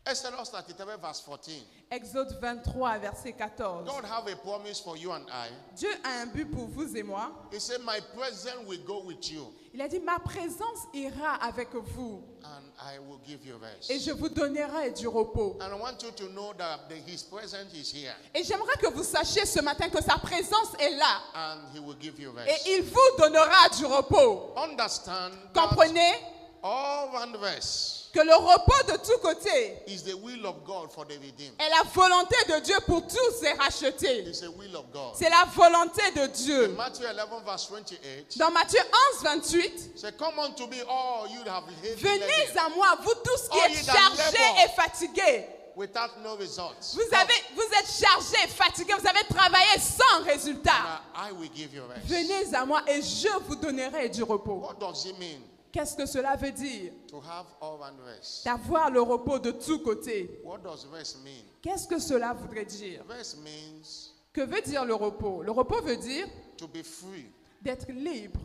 Speaker 1: Exodus 33 verse 14.
Speaker 2: Exode 23, verset 14.
Speaker 1: God have a promise for you and I.
Speaker 2: Dieu a un but pour vous et moi.
Speaker 1: He said, my presence will go with you
Speaker 2: Il a dit, ma présence ira avec vous
Speaker 1: and I will give you rest.
Speaker 2: et je vous donnerai du repos.
Speaker 1: And I want you to know that his presence is here
Speaker 2: Et j'aimerais que vous sachiez ce matin que sa présence est là
Speaker 1: and he will give you
Speaker 2: et
Speaker 1: rest.
Speaker 2: il vous donnera du repos.
Speaker 1: Understand that
Speaker 2: Comprenez
Speaker 1: all rest
Speaker 2: que le repos de tous côtés
Speaker 1: is the will of God for the redeemed.
Speaker 2: est la volonté de Dieu pour tous ces rachetés.
Speaker 1: It's the will of God.
Speaker 2: C'est la volonté de Dieu.
Speaker 1: Matthew 11 verse 28.
Speaker 2: Dans Matthieu 11, 28,
Speaker 1: Say, come unto me, all you have heavy
Speaker 2: venez
Speaker 1: laden,
Speaker 2: à moi, vous tous qui
Speaker 1: All
Speaker 2: êtes
Speaker 1: ye that
Speaker 2: chargés
Speaker 1: labor.
Speaker 2: et fatigués.
Speaker 1: without no results.
Speaker 2: Vous êtes chargés, fatigués, vous avez travaillé sans résultat.
Speaker 1: Now, I will give you rest.
Speaker 2: Venez à moi et je vous donnerai du repos.
Speaker 1: What does it mean
Speaker 2: Qu'est-ce que cela veut dire?
Speaker 1: to have all round rest?
Speaker 2: D'avoir le repos de tous côtés.
Speaker 1: What does rest mean?
Speaker 2: Qu'est-ce que cela voudrait dire?
Speaker 1: Rest means
Speaker 2: Que veut dire le repos? Le repos veut dire
Speaker 1: to be free
Speaker 2: d'être libre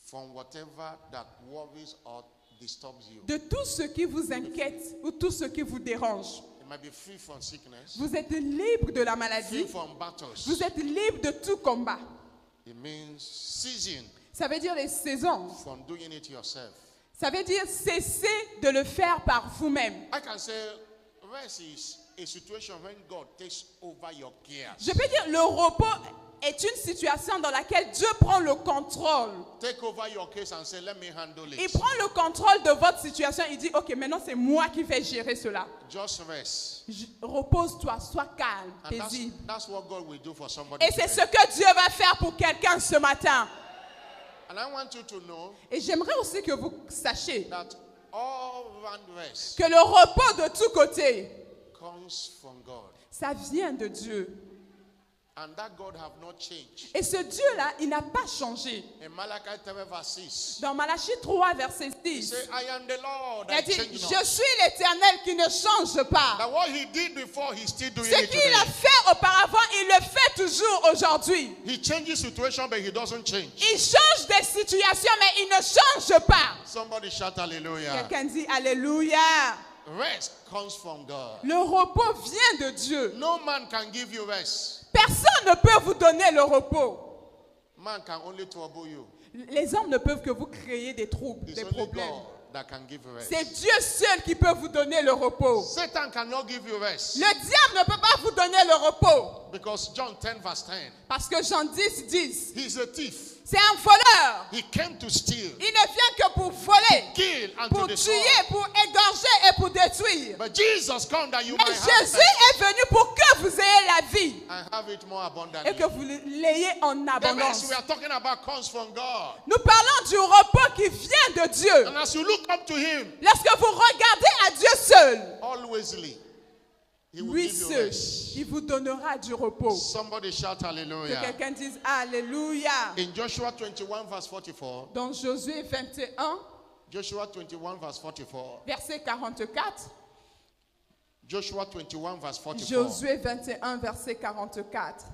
Speaker 1: from whatever that worries or disturbs you.
Speaker 2: de tout ce qui vous inquiète ou tout ce qui vous dérange.
Speaker 1: It might be free from sickness,
Speaker 2: Vous êtes libre de la
Speaker 1: free
Speaker 2: maladie.
Speaker 1: from battles.
Speaker 2: Vous êtes libre de tout combat.
Speaker 1: It means ceasing
Speaker 2: Ça veut dire les saisons.
Speaker 1: from doing it yourself.
Speaker 2: Ça veut dire cesser de le faire par vous-même.
Speaker 1: I can say rest is a situation when God takes over your cares.
Speaker 2: Je peux dire le repos est une situation dans laquelle Dieu prend le contrôle.
Speaker 1: Take over your case and say, let me handle
Speaker 2: Il
Speaker 1: it.
Speaker 2: prend le contrôle de votre situation. Il dit, ok, maintenant c'est moi qui vais gérer cela.
Speaker 1: Just rest.
Speaker 2: Repose-toi, sois calme,
Speaker 1: And
Speaker 2: paisible.
Speaker 1: that's what God will do for somebody.
Speaker 2: Et c'est
Speaker 1: today.
Speaker 2: ce que Dieu va faire pour quelqu'un ce matin.
Speaker 1: And I want you to know
Speaker 2: Et j'aimerais aussi que vous sachiez
Speaker 1: that all round rest
Speaker 2: que le repos de tous côtés,
Speaker 1: comes from God.
Speaker 2: ça vient de Dieu.
Speaker 1: And that God have not changed.
Speaker 2: Et ce Dieu-là, il n'a pas changé.
Speaker 1: In Malachi 3 verse 6.
Speaker 2: Dans Malachie 3, verset
Speaker 1: He
Speaker 2: 6,
Speaker 1: said, I am the Lord
Speaker 2: il a
Speaker 1: that
Speaker 2: dit,
Speaker 1: change
Speaker 2: je
Speaker 1: not.
Speaker 2: suis l'Éternel qui ne change pas.
Speaker 1: That what he did before, he's still doing
Speaker 2: Ce
Speaker 1: it
Speaker 2: qu'il a
Speaker 1: today.
Speaker 2: fait auparavant, il le fait toujours aujourd'hui.
Speaker 1: He changes situation, but he doesn't change.
Speaker 2: Il change des situations, mais il ne change pas.
Speaker 1: Somebody shout hallelujah.
Speaker 2: Quelqu'un dit Alléluia.
Speaker 1: Rest comes from God.
Speaker 2: Le repos vient de Dieu.
Speaker 1: No man can give you rest.
Speaker 2: Personne ne peut vous donner le repos.
Speaker 1: Man can only trouble you.
Speaker 2: Les hommes ne peuvent que vous créer des troubles,
Speaker 1: It's
Speaker 2: des
Speaker 1: only
Speaker 2: problèmes.
Speaker 1: God that can give you rest.
Speaker 2: C'est Dieu seul qui peut vous donner le repos.
Speaker 1: Satan cannot give you rest.
Speaker 2: Le diable ne peut pas vous donner le repos.
Speaker 1: Because John 10 verse 10.
Speaker 2: Parce que Jean 10, 10,
Speaker 1: He's a thief.
Speaker 2: c'est un voleur.
Speaker 1: He came to steal,
Speaker 2: Il ne vient que pour voler,
Speaker 1: kill, and
Speaker 2: pour
Speaker 1: to destroy.
Speaker 2: tuer, pour égorger et pour détruire.
Speaker 1: But Jesus come that you
Speaker 2: Mais
Speaker 1: might have
Speaker 2: Jésus
Speaker 1: rest
Speaker 2: est venu pour que vous ayez la vie
Speaker 1: and have it more
Speaker 2: et
Speaker 1: abundantly.
Speaker 2: que vous l'ayez en
Speaker 1: The rest
Speaker 2: abondance.
Speaker 1: we are talking about comes from God.
Speaker 2: Nous parlons du repos qui vient de Dieu.
Speaker 1: And as you look up to him,
Speaker 2: Lorsque vous regardez à Dieu seul,
Speaker 1: alwaysly, he will
Speaker 2: lui
Speaker 1: give you
Speaker 2: seul,
Speaker 1: rest.
Speaker 2: il vous donnera du repos.
Speaker 1: Somebody shout
Speaker 2: Que
Speaker 1: hallelujah.
Speaker 2: quelqu'un dise Alléluia.
Speaker 1: In Joshua 21 verse 44,
Speaker 2: Dans Josué 21,
Speaker 1: Joshua 21 verse 44,
Speaker 2: verset 44.
Speaker 1: Joshua 21 verse 44,
Speaker 2: Josué 21, verset 44.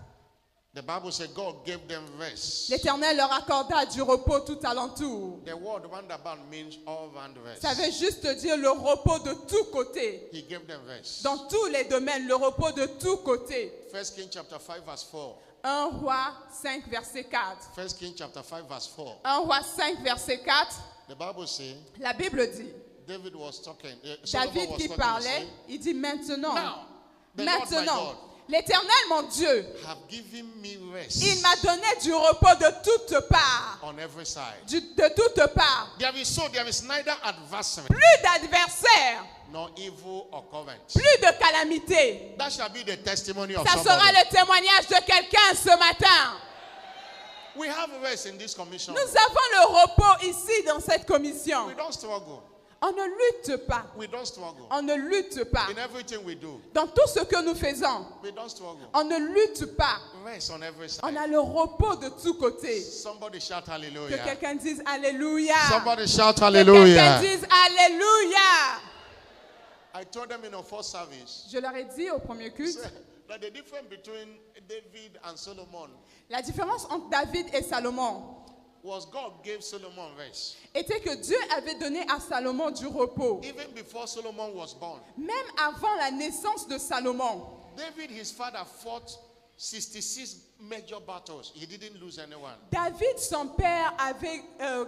Speaker 1: the Bible said God gave them rest.
Speaker 2: L'Éternel leur accorda du repos tout alentour.
Speaker 1: The word roundabout means all round rest.
Speaker 2: Ça veut juste dire le repos de tous côtés.
Speaker 1: He gave them rest.
Speaker 2: Dans tous les domaines, le repos de tous côtés.
Speaker 1: 1 Kings chapter 5 verse 4.
Speaker 2: 1 Roi 5, verset 4.
Speaker 1: 1 Kings chapter 5 verse 4.
Speaker 2: 1 Roi 5, verset 4.
Speaker 1: The Bible says
Speaker 2: La Bible dit,
Speaker 1: David was talking. Solomon
Speaker 2: David
Speaker 1: was
Speaker 2: qui
Speaker 1: talking,
Speaker 2: parlait, il dit maintenant,
Speaker 1: Now, the Lord my
Speaker 2: maintenant,
Speaker 1: God
Speaker 2: l'Éternel mon Dieu,
Speaker 1: have given me rest
Speaker 2: il m'a donné du repos de toutes parts.
Speaker 1: on every side.
Speaker 2: De toutes parts.
Speaker 1: There is neither adversary
Speaker 2: Plus d'adversaires,
Speaker 1: nor evil occurrence.
Speaker 2: plus de calamités.
Speaker 1: That shall be the testimony of
Speaker 2: Ça sera
Speaker 1: somebody.
Speaker 2: le témoignage de quelqu'un ce matin.
Speaker 1: We have rest in this commission.
Speaker 2: Nous avons le repos ici dans cette commission.
Speaker 1: We don't struggle.
Speaker 2: On ne lutte pas.
Speaker 1: We don't struggle.
Speaker 2: On ne lutte pas.
Speaker 1: In everything we do,
Speaker 2: Dans tout ce que nous faisons,
Speaker 1: we don't struggle.
Speaker 2: on ne lutte pas.
Speaker 1: Rest on every
Speaker 2: On
Speaker 1: side.
Speaker 2: a le repos de tous côtés.
Speaker 1: Somebody shout
Speaker 2: Que
Speaker 1: hallelujah.
Speaker 2: quelqu'un dise Alléluia.
Speaker 1: Somebody shout
Speaker 2: Que quelqu'un
Speaker 1: hallelujah.
Speaker 2: dise Alléluia.
Speaker 1: I told them in our first service
Speaker 2: Je leur ai dit au premier culte,
Speaker 1: that the difference between David and Solomon
Speaker 2: la différence entre David et Salomon
Speaker 1: was God gave Solomon rest.
Speaker 2: était que Dieu avait donné à Salomon du repos.
Speaker 1: Even before Solomon was born,
Speaker 2: Même avant la naissance de Salomon,
Speaker 1: David, his father, fought 66 major battles. He didn't lose anyone.
Speaker 2: David, son père, avait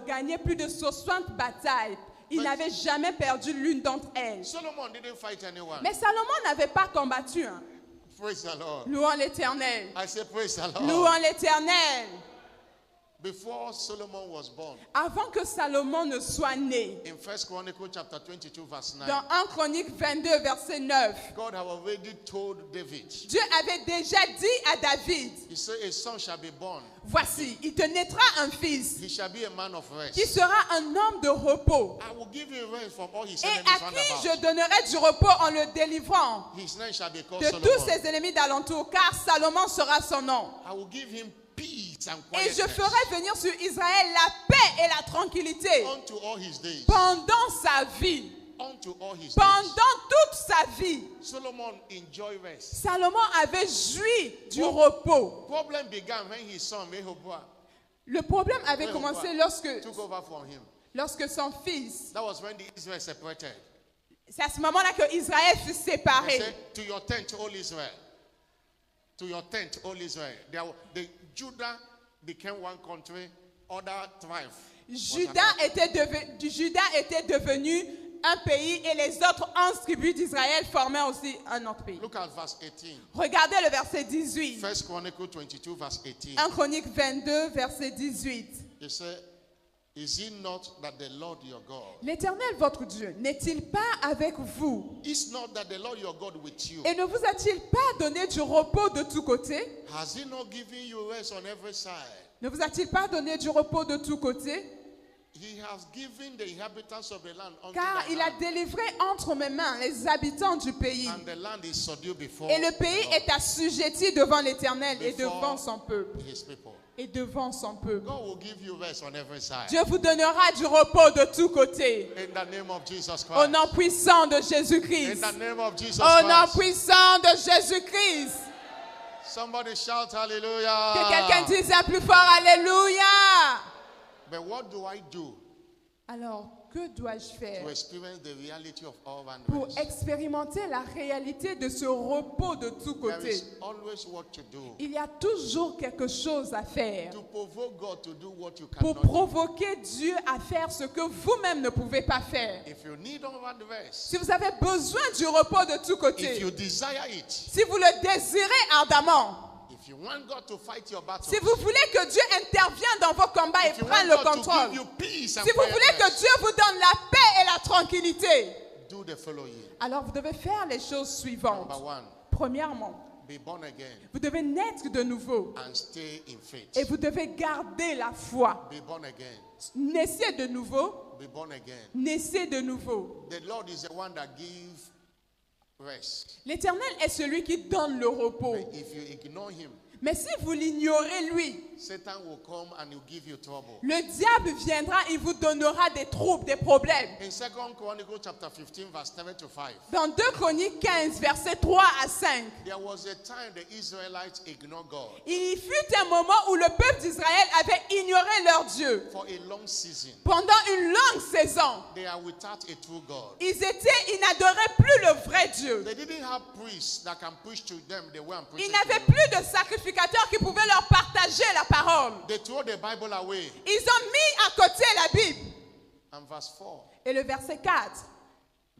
Speaker 2: gagné plus de 60 batailles. Il n'avait jamais perdu l'une d'entre elles.
Speaker 1: Solomon didn't fight anyone.
Speaker 2: Mais Salomon n'avait pas combattu. Hein.
Speaker 1: Praise the Lord.
Speaker 2: Louons l'Éternel.
Speaker 1: I say praise the Lord.
Speaker 2: Louons l'Éternel.
Speaker 1: Before Solomon was born,
Speaker 2: Avant que Salomon ne soit né,
Speaker 1: in 1 Chronicles chapter 22 verse 9,
Speaker 2: dans 1 Chronique 22, verset 9,
Speaker 1: God had already told David,
Speaker 2: Dieu avait déjà dit à David,
Speaker 1: he said, a son shall be born.
Speaker 2: voici, il te naîtra un fils
Speaker 1: He shall be a man of
Speaker 2: qui
Speaker 1: rest.
Speaker 2: sera un homme de repos
Speaker 1: I will give you rest from all his
Speaker 2: et
Speaker 1: enemies
Speaker 2: à
Speaker 1: round
Speaker 2: qui
Speaker 1: about.
Speaker 2: je donnerai du repos en le délivrant
Speaker 1: His name shall be called
Speaker 2: de
Speaker 1: Solomon.
Speaker 2: tous ses ennemis d'alentour, car Salomon sera son nom.
Speaker 1: I will give him peace and
Speaker 2: Et je
Speaker 1: quietness
Speaker 2: ferai venir sur Israël la paix et la tranquillité
Speaker 1: unto all his days.
Speaker 2: pendant sa vie.
Speaker 1: Unto all his days.
Speaker 2: Pendant toute sa vie,
Speaker 1: Solomon enjoyed rest.
Speaker 2: Salomon avait joui du repos.
Speaker 1: Problem began when his son Rehoboam
Speaker 2: Le problème avait commencé lorsque
Speaker 1: took over from him.
Speaker 2: son fils,
Speaker 1: That was when the Israel separated.
Speaker 2: c'est à ce moment-là que Israël fut
Speaker 1: He
Speaker 2: séparé.
Speaker 1: said, to your tent, all Israel. To your tent, all Israel. The Judah became one country, other tribe.
Speaker 2: Juda était devenu un pays et les autres 11 tribus d'Israël formaient aussi un autre pays.
Speaker 1: Look at verse 18.
Speaker 2: Regardez le verset 18.
Speaker 1: 1 Chronicles 22, verse 18.
Speaker 2: 1 Chronique 22, verset 18.
Speaker 1: He said, is it not that the Lord your God,
Speaker 2: L'Éternel, votre Dieu, n'est-il pas avec vous?
Speaker 1: is not that the Lord your God with you?
Speaker 2: Et ne vous a-t-il pas donné du repos de tous côtés?
Speaker 1: Has he not given you rest on every side?
Speaker 2: Ne vous a-t-il pas donné du repos de tous côtés?
Speaker 1: He has given the inhabitants of the land unto
Speaker 2: Car
Speaker 1: thy
Speaker 2: il a
Speaker 1: hand,
Speaker 2: délivré entre mes mains les habitants du pays.
Speaker 1: and the land is subdued before
Speaker 2: Et le pays
Speaker 1: the Lord,
Speaker 2: est assujetti devant l'Éternel et
Speaker 1: before
Speaker 2: devant son peuple.
Speaker 1: his people.
Speaker 2: Et devant son peuple.
Speaker 1: God will give you rest on every side.
Speaker 2: Dieu vous donnera du repos de tous côtés.
Speaker 1: In the name of Jesus
Speaker 2: Au
Speaker 1: Christ.
Speaker 2: nom puissant de
Speaker 1: In
Speaker 2: Jésus-Christ.
Speaker 1: the name of Jesus
Speaker 2: Au nom
Speaker 1: Christ.
Speaker 2: puissant de Jésus-Christ.
Speaker 1: Somebody shout
Speaker 2: Que
Speaker 1: hallelujah.
Speaker 2: quelqu'un dise un plus fort Alléluia.
Speaker 1: But what do I do
Speaker 2: Alors, que dois-je faire
Speaker 1: to experience the reality of all
Speaker 2: pour
Speaker 1: rest?
Speaker 2: expérimenter la réalité de ce repos de tous
Speaker 1: There
Speaker 2: côtés?
Speaker 1: is always what to do
Speaker 2: Il y a toujours quelque chose à faire
Speaker 1: to provoke God to do what you
Speaker 2: pour
Speaker 1: cannot do.
Speaker 2: provoquer Dieu à faire ce que vous-même ne pouvez pas faire.
Speaker 1: If you need all rest,
Speaker 2: Si vous avez besoin du repos de tous
Speaker 1: if
Speaker 2: côtés,
Speaker 1: you desire it,
Speaker 2: si vous le désirez ardemment,
Speaker 1: if you want God to fight your battle,
Speaker 2: si vous voulez que Dieu intervienne dans vos combats et
Speaker 1: if you
Speaker 2: prenne
Speaker 1: want
Speaker 2: le
Speaker 1: God to
Speaker 2: contrôle,
Speaker 1: give you peace and
Speaker 2: si vous voulez que
Speaker 1: quietness,
Speaker 2: Dieu vous donne la paix et la tranquillité,
Speaker 1: do the following.
Speaker 2: alors vous devez faire les choses suivantes.
Speaker 1: Number one,
Speaker 2: Premièrement,
Speaker 1: be born again
Speaker 2: vous devez naître de nouveau
Speaker 1: and stay in faith.
Speaker 2: et vous devez garder la foi.
Speaker 1: Be born again.
Speaker 2: Naissez de nouveau,
Speaker 1: Be born again.
Speaker 2: naissez de nouveau.
Speaker 1: The Lord is the one that gives rest.
Speaker 2: L'Éternel est celui qui donne le repos.
Speaker 1: But if you ignore him,
Speaker 2: Mais si vous l'ignorez, lui,
Speaker 1: Satan will come and he'll give you trouble.
Speaker 2: le diable viendra, il vous donnera des troubles, des problèmes.
Speaker 1: In 2 Chronicles chapter 15, verse 7 to 5,
Speaker 2: Dans 2 Chroniques 15, versets 3 à 5,
Speaker 1: there was a time the Israelites ignored God
Speaker 2: il y fut un moment où le peuple d'Israël avait ignoré leur Dieu.
Speaker 1: for a long season.
Speaker 2: Pendant une longue saison,
Speaker 1: They are without a true God.
Speaker 2: ils n'adoraient plus le vrai Dieu.
Speaker 1: They didn't have priests that can preach to them the way I'm preaching
Speaker 2: Ils n'avaient
Speaker 1: to you.
Speaker 2: plus de sacrificateurs qui pouvaient leur partager la parole.
Speaker 1: They throw the Bible away.
Speaker 2: Ils ont mis à côté la Bible.
Speaker 1: And verse 4,
Speaker 2: Et le verset 4,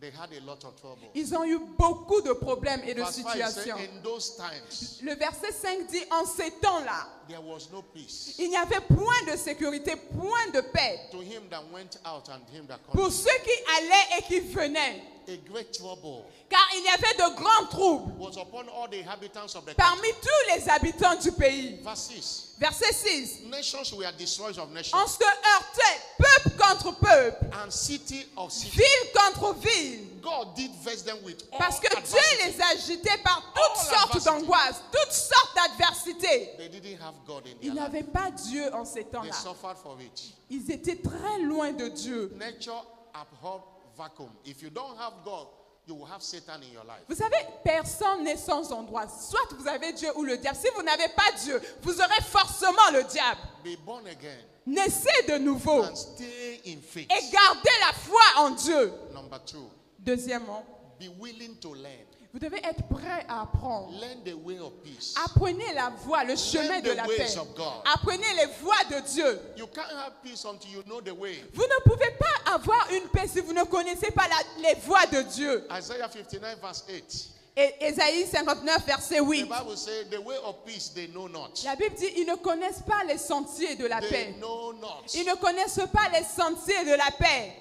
Speaker 1: they had a lot of trouble.
Speaker 2: ils ont eu beaucoup de problèmes et de
Speaker 1: Verse 5 says,
Speaker 2: situations.
Speaker 1: in those times,
Speaker 2: Le verset 5 dit, en ces temps-là,
Speaker 1: there was no peace
Speaker 2: il n'y avait point de sécurité, point de paix
Speaker 1: to him that went out and him that
Speaker 2: pour
Speaker 1: came.
Speaker 2: ceux qui allaient et qui venaient.
Speaker 1: A great trouble
Speaker 2: Car il y avait de grands troubles
Speaker 1: was upon all the inhabitants of the country.
Speaker 2: parmi tous les habitants du pays.
Speaker 1: Verse 6,
Speaker 2: Verset 6.
Speaker 1: nations were destroyers of
Speaker 2: On
Speaker 1: nations,
Speaker 2: se heurtait peuple contre peuple,
Speaker 1: and city of city.
Speaker 2: ville contre ville.
Speaker 1: God did vex them with all
Speaker 2: Parce que Dieu
Speaker 1: adversity.
Speaker 2: les agitait par toutes
Speaker 1: All
Speaker 2: sortes
Speaker 1: adversity.
Speaker 2: d'angoisses, toutes sortes d'adversités.
Speaker 1: They didn't have God in
Speaker 2: Ils
Speaker 1: their life.
Speaker 2: n'avaient pas Dieu en ces
Speaker 1: They
Speaker 2: temps-là.
Speaker 1: suffered for it.
Speaker 2: Ils étaient très loin de Dieu.
Speaker 1: Nature abhorred vacuum. If you don't have God, you will have Satan in your life.
Speaker 2: Vous savez, personne n'est sans endroit. Soit vous avez Dieu ou le diable. Si vous n'avez pas Dieu, vous aurez forcément le diable.
Speaker 1: Be born again
Speaker 2: Naissez de nouveau
Speaker 1: and stay in faith.
Speaker 2: et gardez la foi en Dieu.
Speaker 1: Number 2,
Speaker 2: Deuxièmement,
Speaker 1: be willing to learn.
Speaker 2: vous devez être prêt à apprendre.
Speaker 1: Learn the way of peace.
Speaker 2: Apprenez la voie, le chemin de la
Speaker 1: the ways
Speaker 2: paix.
Speaker 1: of God.
Speaker 2: Apprenez les voies de Dieu.
Speaker 1: You can't have peace until you know the way.
Speaker 2: Vous ne pouvez pas avoir une paix si vous ne connaissez pas les voies de Dieu.
Speaker 1: Isaiah 59 verse 8.
Speaker 2: Et Ésaïe 59, verset
Speaker 1: The
Speaker 2: 8.
Speaker 1: Bible says, the way of peace they know not.
Speaker 2: La Bible dit, ils ne connaissent pas les sentiers de la
Speaker 1: They
Speaker 2: paix.
Speaker 1: know not.
Speaker 2: Ils ne connaissent pas les sentiers de la paix.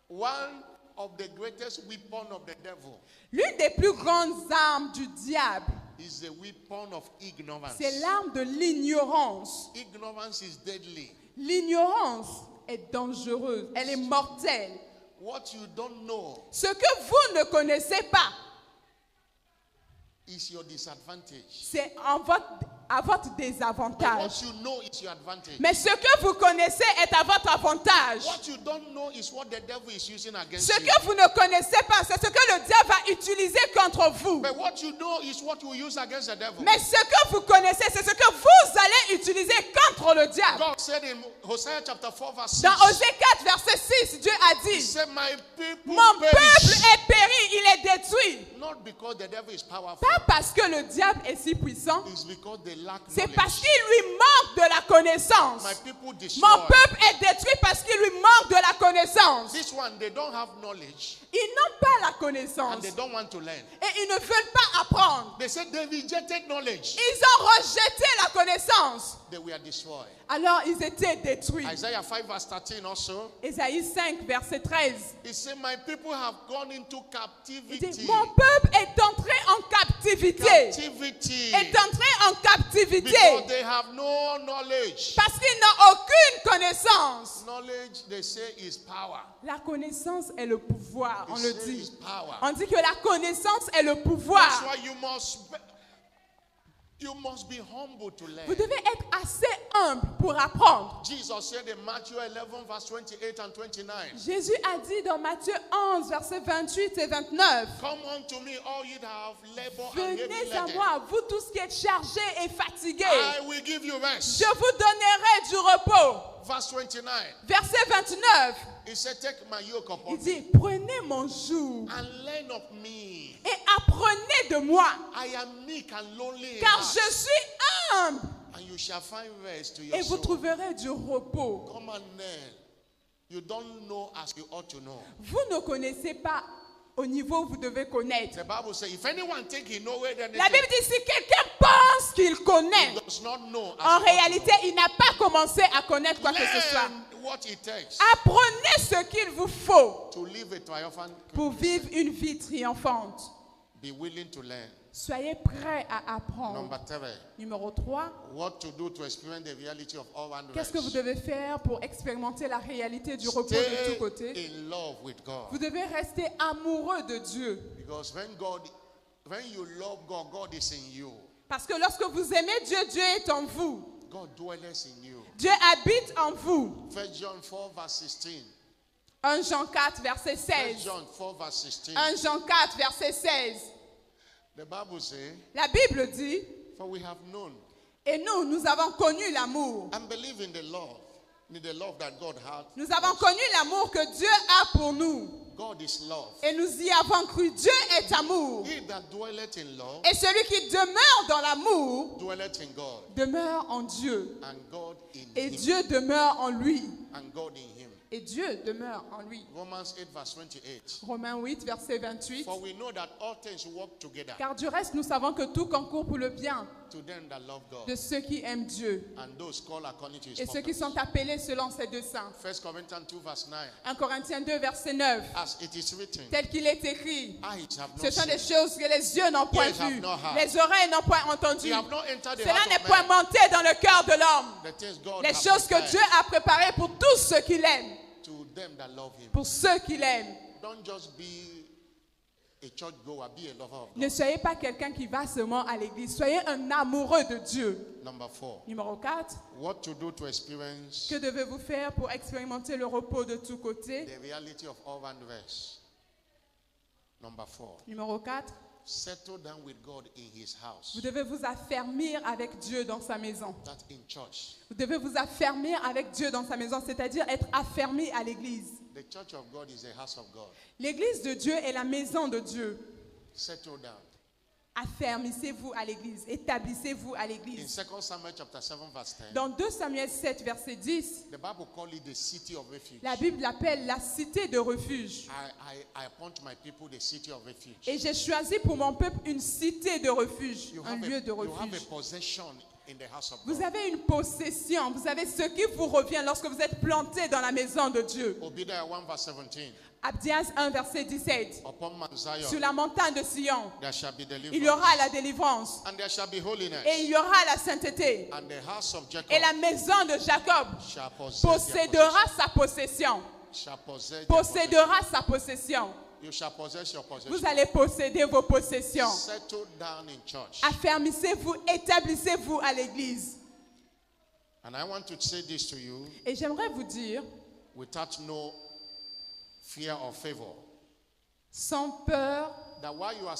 Speaker 1: One of the greatest weapons of the devil
Speaker 2: L'une des plus grandes armes du diable,
Speaker 1: is the weapon of ignorance.
Speaker 2: c'est l'arme de l'ignorance.
Speaker 1: Ignorance is deadly.
Speaker 2: L'ignorance est dangereuse, elle est mortelle.
Speaker 1: What you don't know
Speaker 2: Ce que vous ne connaissez pas,
Speaker 1: is your disadvantage.
Speaker 2: c'est à votre
Speaker 1: But
Speaker 2: désavantage.
Speaker 1: what you know is your advantage.
Speaker 2: Mais ce que vous connaissez est à votre avantage.
Speaker 1: What you don't know is what the devil is using against
Speaker 2: Ce
Speaker 1: you.
Speaker 2: que vous ne connaissez pas, c'est ce que le diable va utiliser contre vous.
Speaker 1: But what you know is what you use against the devil.
Speaker 2: Mais ce que vous connaissez, c'est ce que vous allez utiliser contre le diable.
Speaker 1: God said in Hosea chapter 4 verse 6,
Speaker 2: Dans Osée 4, verset 6, Dieu a
Speaker 1: He
Speaker 2: dit,
Speaker 1: said, my people
Speaker 2: mon peuple
Speaker 1: perish.
Speaker 2: est péri, il est détruit.
Speaker 1: Not because the devil is powerful.
Speaker 2: Pas parce que le diable est si puissant,
Speaker 1: It's because they lack
Speaker 2: c'est
Speaker 1: knowledge.
Speaker 2: parce qu'il lui manque de la connaissance.
Speaker 1: My people
Speaker 2: Mon
Speaker 1: destroy.
Speaker 2: peuple est détruit parce qu'il lui manque de la connaissance.
Speaker 1: This one, they don't have knowledge.
Speaker 2: Ils n'ont pas la
Speaker 1: and
Speaker 2: connaissance.
Speaker 1: they don't want to learn.
Speaker 2: Et ils ne veulent pas apprendre.
Speaker 1: They said they rejected knowledge.
Speaker 2: Ils ont rejeté la connaissance.
Speaker 1: They were destroyed.
Speaker 2: Alors ils étaient détruits.
Speaker 1: Isaiah 5 verse 13 also.
Speaker 2: Ésaïe 5, verset 13.
Speaker 1: He said, my people have gone into
Speaker 2: Il
Speaker 1: captivity.
Speaker 2: dit, mon peuple est entré en captivité.
Speaker 1: Captivity.
Speaker 2: Est entré en captivité.
Speaker 1: Because they have no knowledge.
Speaker 2: Parce qu'ils n'ont aucune connaissance.
Speaker 1: Knowledge, they say, is power.
Speaker 2: La connaissance est le pouvoir, on
Speaker 1: They
Speaker 2: le
Speaker 1: say
Speaker 2: dit.
Speaker 1: is power.
Speaker 2: On dit que la connaissance est le
Speaker 1: That's
Speaker 2: pouvoir.
Speaker 1: why you must be humble to learn.
Speaker 2: Vous devez être assez humble pour apprendre.
Speaker 1: Jesus said in Matthew 11 verse 28 and 29.
Speaker 2: Jésus a dit dans Matthieu 11, versets 28 et 29,
Speaker 1: Come unto me, all ye that have labor and heavy
Speaker 2: venez à
Speaker 1: laden.
Speaker 2: moi, vous tous qui êtes chargés et fatigués.
Speaker 1: I will give you rest.
Speaker 2: Je vous donnerai du repos.
Speaker 1: Verse 29.
Speaker 2: Verset 29,
Speaker 1: He said, take my yoke upon
Speaker 2: il dit,
Speaker 1: me
Speaker 2: prenez mon joug
Speaker 1: and learn of me.
Speaker 2: et apprenez de moi,
Speaker 1: I am meek and lonely in
Speaker 2: car
Speaker 1: heart,
Speaker 2: je suis humble
Speaker 1: and you shall find rest to your
Speaker 2: et vous
Speaker 1: soul.
Speaker 2: trouverez du repos.
Speaker 1: Come and learn. You don't know as you ought to know.
Speaker 2: Vous ne connaissez pas au niveau où vous devez connaître.
Speaker 1: The Bible says, if anyone think he knows anything,
Speaker 2: La Bible dit, si quelqu'un pense qu'il connaît,
Speaker 1: he does not know as
Speaker 2: en
Speaker 1: he ought to
Speaker 2: réalité, il n'a pas commencé à connaître quoi
Speaker 1: know.
Speaker 2: que ce soit.
Speaker 1: Learn what it takes
Speaker 2: Apprenez ce qu'il vous faut
Speaker 1: to live a triumphant
Speaker 2: pour
Speaker 1: Christian.
Speaker 2: vivre une vie triomphante.
Speaker 1: Be willing to learn.
Speaker 2: Soyez prêts à apprendre.
Speaker 1: Number 3,
Speaker 2: Numéro 3,
Speaker 1: what to do to experience the reality of all around
Speaker 2: qu'est-ce que vous
Speaker 1: us.
Speaker 2: devez faire pour expérimenter la réalité du repos de
Speaker 1: Stay
Speaker 2: tous côtés?
Speaker 1: in love with God.
Speaker 2: Vous devez rester amoureux de Dieu.
Speaker 1: Because when you love God, God is in you.
Speaker 2: Parce que lorsque vous aimez Dieu, Dieu est en vous.
Speaker 1: God dwells in you.
Speaker 2: Dieu habite en vous.
Speaker 1: 1 John 4 verse 16.
Speaker 2: 1 Jean 4, verset
Speaker 1: 1
Speaker 2: 16.
Speaker 1: John 4 verse 16.
Speaker 2: 1 Jean 4, verset 16.
Speaker 1: The Bible says,
Speaker 2: La Bible dit,
Speaker 1: for we have known
Speaker 2: et nous avons connu l'amour.
Speaker 1: and believe in the love that God had.
Speaker 2: Nous avons connu l'amour que Dieu a pour nous.
Speaker 1: God is love.
Speaker 2: Et nous y avons cru. Dieu est amour.
Speaker 1: He that dwelleth in love
Speaker 2: Et celui qui demeure dans l'amour
Speaker 1: dwelleth in God,
Speaker 2: demeure en Dieu.
Speaker 1: and God in
Speaker 2: Et
Speaker 1: him,
Speaker 2: Dieu demeure en lui.
Speaker 1: and God in him.
Speaker 2: Et Dieu demeure en lui.
Speaker 1: Romans 8 verse 28.
Speaker 2: Romains 8, verset 28.
Speaker 1: For we know that all things work together
Speaker 2: Car du reste, nous savons que tout concourt pour le bien
Speaker 1: to them that love God,
Speaker 2: de ceux qui aiment Dieu
Speaker 1: and those called according to his
Speaker 2: et ceux qui
Speaker 1: purpose.
Speaker 2: sont appelés selon ses desseins.
Speaker 1: 1 Corinthians 2 verse 9.
Speaker 2: 1 Corinthiens 2, verset 9.
Speaker 1: As it is written,
Speaker 2: Tel qu'il est écrit.
Speaker 1: eyes have
Speaker 2: Ce
Speaker 1: not
Speaker 2: sont des
Speaker 1: seen,
Speaker 2: choses que les yeux n'ont point
Speaker 1: ears have
Speaker 2: vues,
Speaker 1: not heard.
Speaker 2: les oreilles n'ont point entendu.
Speaker 1: they have not entered the
Speaker 2: Cela
Speaker 1: heart
Speaker 2: n'est
Speaker 1: of
Speaker 2: point
Speaker 1: man,
Speaker 2: monté dans le cœur de l'homme.
Speaker 1: the things God
Speaker 2: Les
Speaker 1: hath
Speaker 2: choses que
Speaker 1: prepared
Speaker 2: Dieu a préparées pour tous ceux qui l'aiment.
Speaker 1: to them that love him.
Speaker 2: Pour ceux qui l'aiment.
Speaker 1: Don't just be a church goer, be a lover of God.
Speaker 2: Ne soyez pas quelqu'un qui va seulement à l'église. Soyez un amoureux de Dieu.
Speaker 1: Number 4,
Speaker 2: Numéro 4.
Speaker 1: what to do to experience
Speaker 2: Que devez-vous faire pour expérimenter le repos de tous côtés?
Speaker 1: the reality of all rest. Number 4,
Speaker 2: Numéro 4.
Speaker 1: settle down with God in his house.
Speaker 2: Vous devez vous affermir avec Dieu dans sa maison.
Speaker 1: That in church.
Speaker 2: Vous devez vous affermir avec Dieu dans sa maison, c'est-à-dire être affermi à l'église.
Speaker 1: The church of God is a house of God.
Speaker 2: L'église de Dieu est la maison de Dieu.
Speaker 1: Settle down.
Speaker 2: Affermissez-vous à l'église, établissez-vous à
Speaker 1: In
Speaker 2: l'église.
Speaker 1: 2 Samuel chapter 7 verse 10,
Speaker 2: Dans 2 Samuel 7, verset 10,
Speaker 1: the Bible calls it the city of refuge.
Speaker 2: la Bible l'appelle la cité de refuge.
Speaker 1: I appoint my people the city of refuge.
Speaker 2: Et j'ai choisi pour mon peuple une cité de refuge,
Speaker 1: You
Speaker 2: un
Speaker 1: have
Speaker 2: lieu de
Speaker 1: you have a
Speaker 2: refuge.
Speaker 1: possession in the house of
Speaker 2: Vous
Speaker 1: God.
Speaker 2: avez une possession, vous avez ce qui vous revient lorsque vous êtes planté dans la maison de Dieu.
Speaker 1: Obadiah 1 verse 17.
Speaker 2: Abdias 1, verset 17.
Speaker 1: Upon Mount Zion
Speaker 2: Sur la montagne de Sion,
Speaker 1: there shall be
Speaker 2: il
Speaker 1: deliverance,
Speaker 2: y aura la délivrance
Speaker 1: and there shall be holiness,
Speaker 2: et il y aura la sainteté.
Speaker 1: and the house of Jacob
Speaker 2: Et la maison de Jacob
Speaker 1: shall possess their
Speaker 2: possédera sa possession.
Speaker 1: shall possess their
Speaker 2: Possédera sa possession.
Speaker 1: You shall possess your possession.
Speaker 2: Vous allez posséder vos possessions.
Speaker 1: Settle down in church.
Speaker 2: Affermissez-vous, établissez-vous à l'église.
Speaker 1: And I want to say this to you
Speaker 2: Et j'aimerais vous dire,
Speaker 1: without no fear or favor,
Speaker 2: sans peur,
Speaker 1: that where you are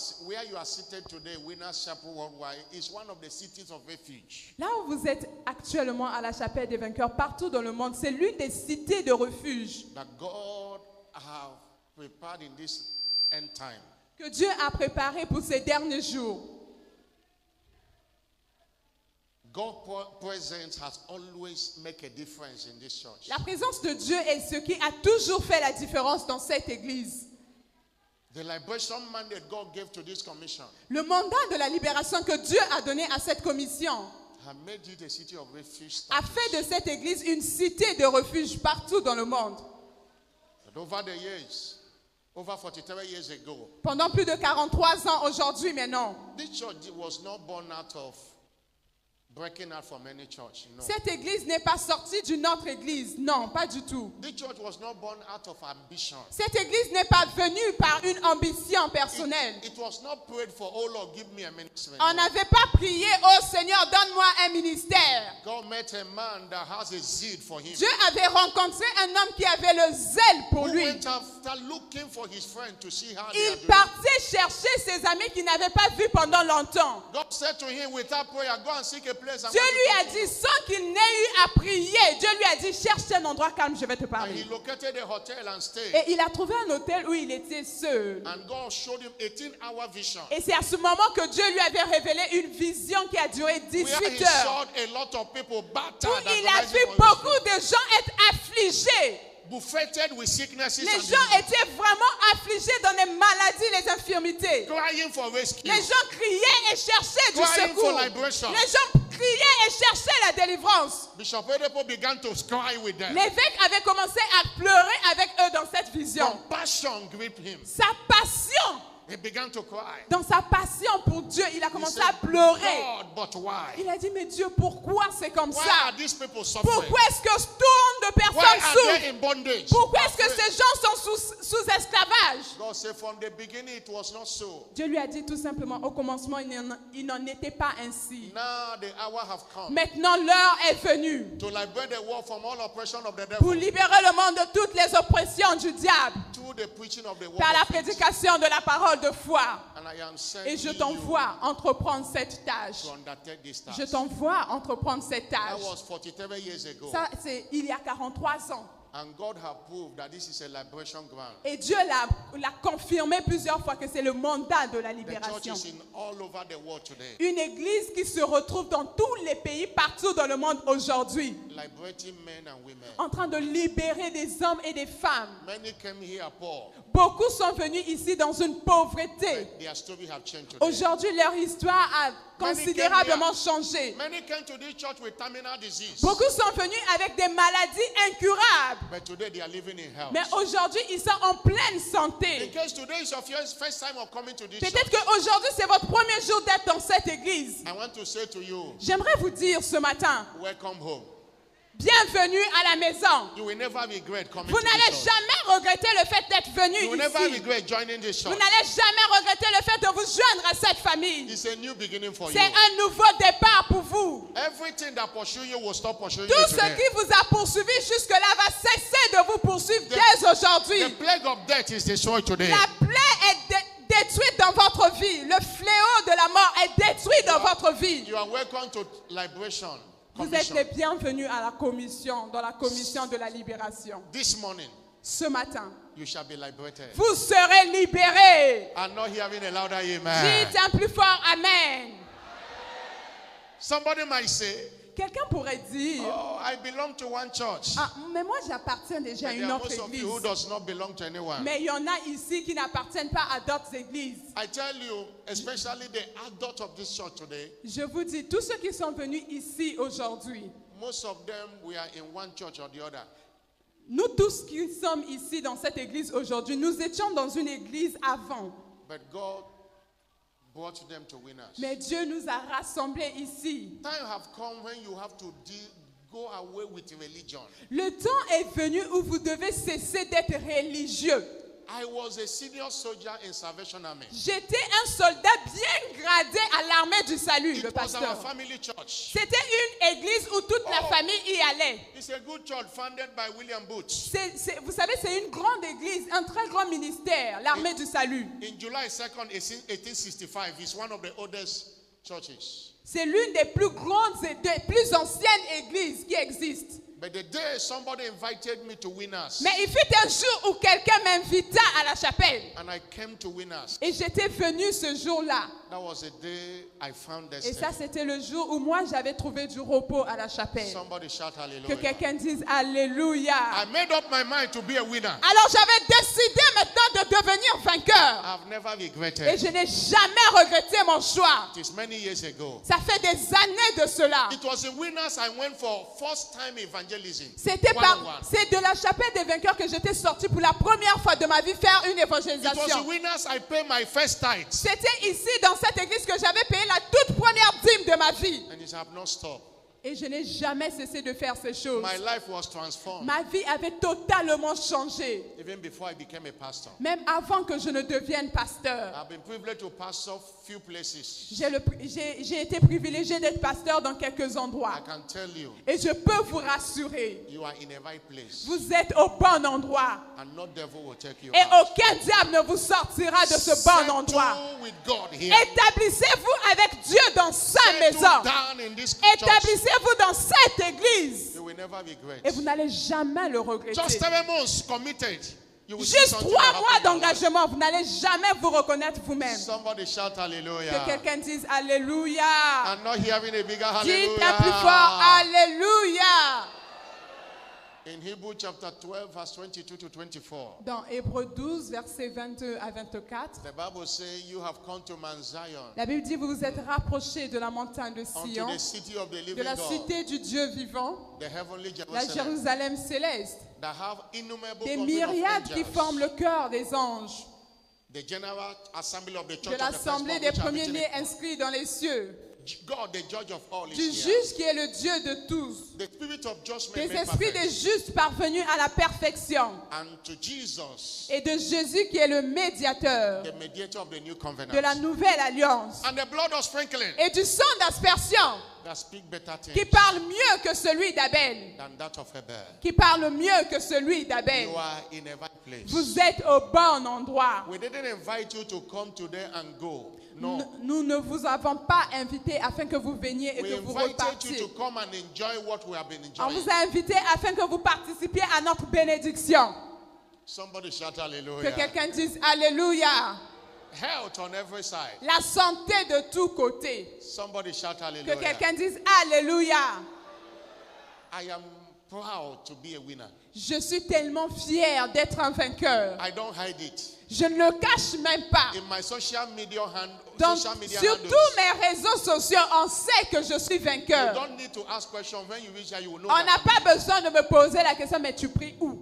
Speaker 1: seated today, Winners Chapel Worldwide, is one of the cities of refuge.
Speaker 2: là où vous êtes actuellement à la chapelle des vainqueurs, partout dans le monde, c'est l'une des cités de refuge
Speaker 1: That God have prepared in this end time.
Speaker 2: que Dieu a préparée pour ces derniers jours.
Speaker 1: God's presence has always made a difference in this church.
Speaker 2: La présence de Dieu est ce qui a toujours fait la différence dans cette église.
Speaker 1: The liberation mandate God gave to this commission
Speaker 2: Le mandat de la libération que Dieu a donné à cette commission
Speaker 1: have made it a city of refuge.
Speaker 2: a fait de cette église une cité de refuge partout dans le monde.
Speaker 1: But over the years, over 43 years ago,
Speaker 2: Pendant plus de 43 ans aujourd'hui maintenant,
Speaker 1: this church was not born out of breaking out from any church. No.
Speaker 2: cette église n'est pas sortie d'une autre église. Non, pas du tout.
Speaker 1: This church was not born out of ambition.
Speaker 2: Cette église n'est pas venue par une ambition personnelle.
Speaker 1: It was not prayed for, oh Lord, give me a ministry.
Speaker 2: On n'avait pas prié, oh Seigneur, donne-moi un ministère.
Speaker 1: God met a man that has a zeal for him.
Speaker 2: Dieu avait rencontré un homme qui avait le zèle pour
Speaker 1: Who
Speaker 2: lui.
Speaker 1: went after looking for his friend to see how they are
Speaker 2: Il
Speaker 1: doing.
Speaker 2: partait chercher ses amis qu'il n'avait pas vus pendant longtemps.
Speaker 1: God said to him, without prayer, go and seek a place. and
Speaker 2: Dieu
Speaker 1: when
Speaker 2: lui
Speaker 1: you
Speaker 2: a
Speaker 1: come
Speaker 2: dit, sans qu'il n'ait eu à prier, Dieu lui a dit, cherche un endroit calme, je vais te
Speaker 1: And he
Speaker 2: parler.
Speaker 1: located a hotel and stayed.
Speaker 2: Et il a trouvé un hôtel où il était seul.
Speaker 1: And God showed him 18-hour vision.
Speaker 2: Et c'est à ce moment que Dieu lui avait révélé une vision qui a duré
Speaker 1: Where
Speaker 2: 18
Speaker 1: he
Speaker 2: heures.
Speaker 1: saw a lot of people
Speaker 2: Où
Speaker 1: battered and
Speaker 2: il a vu
Speaker 1: agonizing for
Speaker 2: beaucoup
Speaker 1: his
Speaker 2: de gens être affligés.
Speaker 1: buffeted with sicknesses
Speaker 2: Les
Speaker 1: and
Speaker 2: gens
Speaker 1: diseases,
Speaker 2: étaient vraiment affligés dans les maladies, les infirmités.
Speaker 1: crying for rescue.
Speaker 2: Les gens criaient et cherchaient du
Speaker 1: Crying for
Speaker 2: secours.
Speaker 1: liberation.
Speaker 2: Les gens criaient et cherchaient la délivrance.
Speaker 1: Bishop Oyedepo began to cry with them.
Speaker 2: L'évêque avait commencé à pleurer avec eux dans cette vision.
Speaker 1: Compassion gripped him.
Speaker 2: Sa passion,
Speaker 1: He began to cry.
Speaker 2: dans sa passion pour Dieu, il a
Speaker 1: He
Speaker 2: commencé
Speaker 1: said,
Speaker 2: à pleurer.
Speaker 1: God, but why?
Speaker 2: Il a dit, mais Dieu, pourquoi c'est comme
Speaker 1: Why
Speaker 2: ça?
Speaker 1: are these people suffering?
Speaker 2: Pourquoi est-ce que tant de
Speaker 1: Why
Speaker 2: personnes
Speaker 1: are
Speaker 2: souffrent?
Speaker 1: they in bondage?
Speaker 2: Pourquoi est-ce que
Speaker 1: Afraid.
Speaker 2: ces gens sont sous esclavage?
Speaker 1: God said from the beginning it was not so.
Speaker 2: Dieu lui a dit tout simplement, au commencement, il n'en était pas ainsi.
Speaker 1: Now the hour have come
Speaker 2: Maintenant, l'heure est venue
Speaker 1: to liberate the world from all oppression of the
Speaker 2: pour
Speaker 1: devil
Speaker 2: libérer le monde de toutes les oppressions du diable
Speaker 1: through the preaching of the word
Speaker 2: par la
Speaker 1: of faith.
Speaker 2: prédication de la parole de foi.
Speaker 1: And I am
Speaker 2: Et
Speaker 1: sending
Speaker 2: je
Speaker 1: you
Speaker 2: t'envoie entreprendre cette tâche.
Speaker 1: to undertake this task.
Speaker 2: Je t'envoie entreprendre cette
Speaker 1: That
Speaker 2: tâche.
Speaker 1: was 43 years ago.
Speaker 2: Ça, c'est il y a 43 ans.
Speaker 1: And God have proved that this is a liberation ground.
Speaker 2: Et Dieu l'a confirmé plusieurs fois que c'est le mandat de la
Speaker 1: The church
Speaker 2: libération.
Speaker 1: is in all over the world today.
Speaker 2: Une église qui se retrouve dans tous les pays, partout dans le monde aujourd'hui,
Speaker 1: Liberating men and women.
Speaker 2: en train de libérer des hommes et des femmes.
Speaker 1: Many came here poor.
Speaker 2: Beaucoup sont venus ici dans une pauvreté.
Speaker 1: But their story have changed today.
Speaker 2: Aujourd'hui, leur histoire a considérablement changé.
Speaker 1: Many came to this church with terminal disease.
Speaker 2: Beaucoup sont venus avec des maladies incurables.
Speaker 1: But today they are living in health.
Speaker 2: Mais aujourd'hui, ils sont en pleine
Speaker 1: In
Speaker 2: santé.
Speaker 1: case today is your first time of coming to this
Speaker 2: Peut-être
Speaker 1: church,
Speaker 2: qu'aujourd'hui, c'est votre premier jour d'être dans cette église.
Speaker 1: I want to say to you,
Speaker 2: J'aimerais vous dire ce matin,
Speaker 1: welcome home.
Speaker 2: bienvenue à la maison.
Speaker 1: You will never regret coming
Speaker 2: Vous
Speaker 1: to
Speaker 2: n'allez
Speaker 1: this church.
Speaker 2: jamais regretter le fait d'être venu
Speaker 1: You will never
Speaker 2: ici.
Speaker 1: regret joining this
Speaker 2: Vous
Speaker 1: church.
Speaker 2: n'allez jamais regretter le fait de vous joindre à cette famille.
Speaker 1: It's a new beginning for
Speaker 2: C'est
Speaker 1: you.
Speaker 2: un nouveau départ pour vous.
Speaker 1: Everything that pursue you will stop pursuing
Speaker 2: Tout
Speaker 1: you
Speaker 2: ce
Speaker 1: today.
Speaker 2: qui vous a poursuivi jusque-là va cesser de vous poursuivre dès aujourd'hui.
Speaker 1: The plague of death is destroyed today.
Speaker 2: La plaie est détruite dans votre vie. Le fléau de la mort est détruit dans votre vie.
Speaker 1: You are welcome to liberation.
Speaker 2: Vous êtes
Speaker 1: Commission.
Speaker 2: les bienvenus à la commission, dans la commission de la libération.
Speaker 1: This morning,
Speaker 2: Ce matin,
Speaker 1: you shall be liberated.
Speaker 2: vous serez libérés.
Speaker 1: I'm not hearing a louder amen.
Speaker 2: Dites un plus fort Amen.
Speaker 1: Somebody might say,
Speaker 2: Quelqu'un pourrait dire,
Speaker 1: oh, I belong to one church.
Speaker 2: ah, mais moi j'appartiens déjà à
Speaker 1: And
Speaker 2: une
Speaker 1: there are
Speaker 2: autre
Speaker 1: most of
Speaker 2: église.
Speaker 1: you who does not belong to anyone.
Speaker 2: Mais il y en a ici qui n'appartiennent pas à d'autres églises.
Speaker 1: I tell you, especially the adults of this church today,
Speaker 2: Je vous dis, tous ceux qui sont venus ici aujourd'hui,
Speaker 1: most of them we are in one church or the other.
Speaker 2: nous tous qui sommes ici dans cette église aujourd'hui, nous étions dans une église avant.
Speaker 1: But God brought them to winners.
Speaker 2: Mais Dieu nous a rassemblés ici.
Speaker 1: Time have come when you have to go away with religion.
Speaker 2: Le temps est venu où vous devez cesser d'être religieux.
Speaker 1: I was a senior soldier in Salvation Army.
Speaker 2: J'étais un soldat bien gradé à l'armée du salut,
Speaker 1: It
Speaker 2: le
Speaker 1: was our
Speaker 2: pasteur.
Speaker 1: family church.
Speaker 2: C'était une église où toute la famille y allait.
Speaker 1: It's a good church founded by William Booth.
Speaker 2: Vous savez, c'est une grande église, un très grand ministère, l'armée du salut.
Speaker 1: In July 2nd, 1865, it's one of the oldest churches.
Speaker 2: C'est l'une des plus grandes et des plus anciennes églises qui existent.
Speaker 1: But the day somebody invited me to Winners,
Speaker 2: Mais il fut un jour où quelqu'un m'invita à la chapelle.
Speaker 1: and I came to Winners,
Speaker 2: Et j'étais venu ce jour-là.
Speaker 1: that was the day I found
Speaker 2: Et ça,
Speaker 1: destiny.
Speaker 2: c'était le jour où moi, j'avais trouvé du repos à la chapelle.
Speaker 1: Somebody shout
Speaker 2: Que
Speaker 1: hallelujah.
Speaker 2: quelqu'un dise Alléluia.
Speaker 1: I made up my mind to be a winner.
Speaker 2: Alors, j'avais décidé maintenant de devenir vainqueur.
Speaker 1: I've never
Speaker 2: Et
Speaker 1: regretted.
Speaker 2: je n'ai jamais regretté mon choix.
Speaker 1: It is many years ago.
Speaker 2: Ça fait des années de cela.
Speaker 1: It was in Winners I went for first time evangelism.
Speaker 2: C'est de la chapelle des vainqueurs que j'étais sorti pour la première fois de ma vie faire une
Speaker 1: It was in
Speaker 2: évangélisation.
Speaker 1: Winners I paid my first tithes.
Speaker 2: C'était ici, dans cette église, que j'avais payé la toute première dîme de ma vie.
Speaker 1: And it have not stopped.
Speaker 2: Et je n'ai jamais cessé de faire ces choses.
Speaker 1: My life was transformed
Speaker 2: Ma vie avait totalement changé.
Speaker 1: even before I became a pastor.
Speaker 2: Même avant que je ne devienne pasteur.
Speaker 1: I've been privileged to pastor few places.
Speaker 2: J'ai été privilégié d'être pasteur dans quelques
Speaker 1: I
Speaker 2: endroits.
Speaker 1: can tell you,
Speaker 2: Et je peux vous rassurer,
Speaker 1: you are in a right place.
Speaker 2: vous êtes au bon endroit.
Speaker 1: And no devil will take you
Speaker 2: Et
Speaker 1: out.
Speaker 2: aucun diable ne vous sortira de ce bon endroit.
Speaker 1: Settle with God here.
Speaker 2: Établissez-vous avec Dieu dans sa
Speaker 1: Settle
Speaker 2: maison.
Speaker 1: down in this church.
Speaker 2: Établissez-vous dans cette église.
Speaker 1: You will never regret.
Speaker 2: Et vous n'allez jamais le regretter.
Speaker 1: Just 7 months committed. You will see
Speaker 2: Juste
Speaker 1: something
Speaker 2: 3
Speaker 1: will
Speaker 2: mois
Speaker 1: happen in your life.
Speaker 2: d'engagement, vous n'allez jamais vous reconnaître vous-même.
Speaker 1: Somebody shout
Speaker 2: Que
Speaker 1: hallelujah.
Speaker 2: quelqu'un dise Alléluia.
Speaker 1: I'm not hearing a bigger
Speaker 2: Dites un plus fort
Speaker 1: hallelujah.
Speaker 2: Alléluia.
Speaker 1: In Hebrew chapter 12, verse 22 to 24,
Speaker 2: Dans Hébreux 12, versets 22 à 24,
Speaker 1: the Bible says, you have come to Mount Zion,
Speaker 2: la Bible dit vous vous êtes rapprochés de la montagne de
Speaker 1: unto
Speaker 2: Sion,
Speaker 1: the city of the
Speaker 2: de
Speaker 1: living
Speaker 2: la
Speaker 1: God,
Speaker 2: cité du Dieu vivant,
Speaker 1: the heavenly
Speaker 2: la
Speaker 1: Jerusalem,
Speaker 2: Jérusalem céleste,
Speaker 1: that have innumerable
Speaker 2: des
Speaker 1: company of
Speaker 2: myriades qui
Speaker 1: angels,
Speaker 2: forment le cœur des anges,
Speaker 1: the general assembly of the
Speaker 2: de
Speaker 1: church of the
Speaker 2: l'assemblée
Speaker 1: firstborn,
Speaker 2: des
Speaker 1: which are written
Speaker 2: premiers-nés
Speaker 1: in
Speaker 2: inscrits dans les cieux,
Speaker 1: God, the judge of all,
Speaker 2: du
Speaker 1: is here.
Speaker 2: juge qui est le Dieu de tous,
Speaker 1: The spirit of judgment
Speaker 2: des
Speaker 1: made
Speaker 2: esprits des
Speaker 1: perfect,
Speaker 2: justes parvenus à la perfection,
Speaker 1: and to Jesus,
Speaker 2: et de Jésus qui est le médiateur
Speaker 1: the mediator of the new covenant,
Speaker 2: de la nouvelle alliance,
Speaker 1: and the blood of sprinkling
Speaker 2: et du sang d'aspersion
Speaker 1: that speak better
Speaker 2: qui
Speaker 1: things
Speaker 2: parle mieux que celui d'Abel,
Speaker 1: than that of Abel.
Speaker 2: qui parle mieux que celui d'Abel.
Speaker 1: You are in a right place.
Speaker 2: Vous êtes au bon endroit.
Speaker 1: We didn't invite you to come today and go. No.
Speaker 2: Nous ne vous avons pas invité afin que vous veniez et
Speaker 1: We
Speaker 2: que vous
Speaker 1: invited you
Speaker 2: repartiez.
Speaker 1: to come and enjoy what we have been
Speaker 2: On
Speaker 1: enjoying.
Speaker 2: vous a invité afin que vous participiez à notre bénédiction.
Speaker 1: Somebody shout
Speaker 2: Que
Speaker 1: hallelujah.
Speaker 2: quelqu'un dise Alléluia.
Speaker 1: Health on every side.
Speaker 2: La santé de tous côtés.
Speaker 1: Somebody shout
Speaker 2: Que
Speaker 1: hallelujah.
Speaker 2: quelqu'un dise Alléluia.
Speaker 1: I am proud to be a winner.
Speaker 2: Je suis tellement fier d'être un vainqueur.
Speaker 1: I don't hide it.
Speaker 2: Je ne le cache même pas.
Speaker 1: In my social media
Speaker 2: Donc,
Speaker 1: social media
Speaker 2: sur
Speaker 1: handles,
Speaker 2: tous mes réseaux sociaux, on sait que je suis
Speaker 1: you
Speaker 2: vainqueur.
Speaker 1: don't need to ask questions. When you reach there, you will know
Speaker 2: On n'a
Speaker 1: that
Speaker 2: pas besoin de me poser la question, mais tu pries où?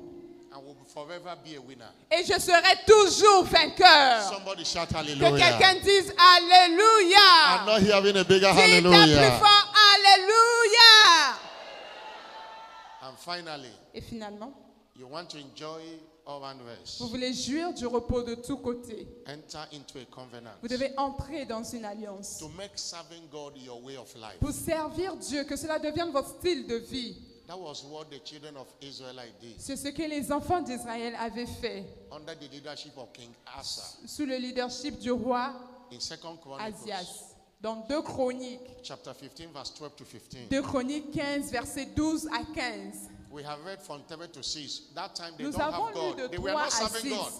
Speaker 1: I will forever be a winner.
Speaker 2: Et je serai toujours vainqueur.
Speaker 1: Somebody shout
Speaker 2: Que
Speaker 1: hallelujah.
Speaker 2: quelqu'un dise Alléluia.
Speaker 1: I'm not hearing a bigger
Speaker 2: Dites un plus
Speaker 1: hallelujah.
Speaker 2: fort Alléluia.
Speaker 1: And finally,
Speaker 2: Et finalement,
Speaker 1: you want to enjoy all around rest.
Speaker 2: vous voulez jouir du repos de tous côtés.
Speaker 1: Enter into a covenant.
Speaker 2: Vous devez entrer dans une alliance.
Speaker 1: To make serving God your way of life.
Speaker 2: Pour servir Dieu, que cela devienne votre style de vie.
Speaker 1: That was what the children of Israel did
Speaker 2: C'est ce que les enfants d'Israël avaient fait
Speaker 1: under the leadership of King Asa
Speaker 2: sous le leadership du roi
Speaker 1: in 2 Chronicles
Speaker 2: Asias. Dans 2 Chroniques,
Speaker 1: chapter 15 verse 12 to 15.
Speaker 2: 2 Chroniques 15, versets 12 à 15.
Speaker 1: We have read from 3 to 6. That time they
Speaker 2: Nous
Speaker 1: don't
Speaker 2: avons
Speaker 1: have
Speaker 2: lu
Speaker 1: God.
Speaker 2: de
Speaker 1: They were
Speaker 2: 3
Speaker 1: not
Speaker 2: à
Speaker 1: serving
Speaker 2: 6.
Speaker 1: God.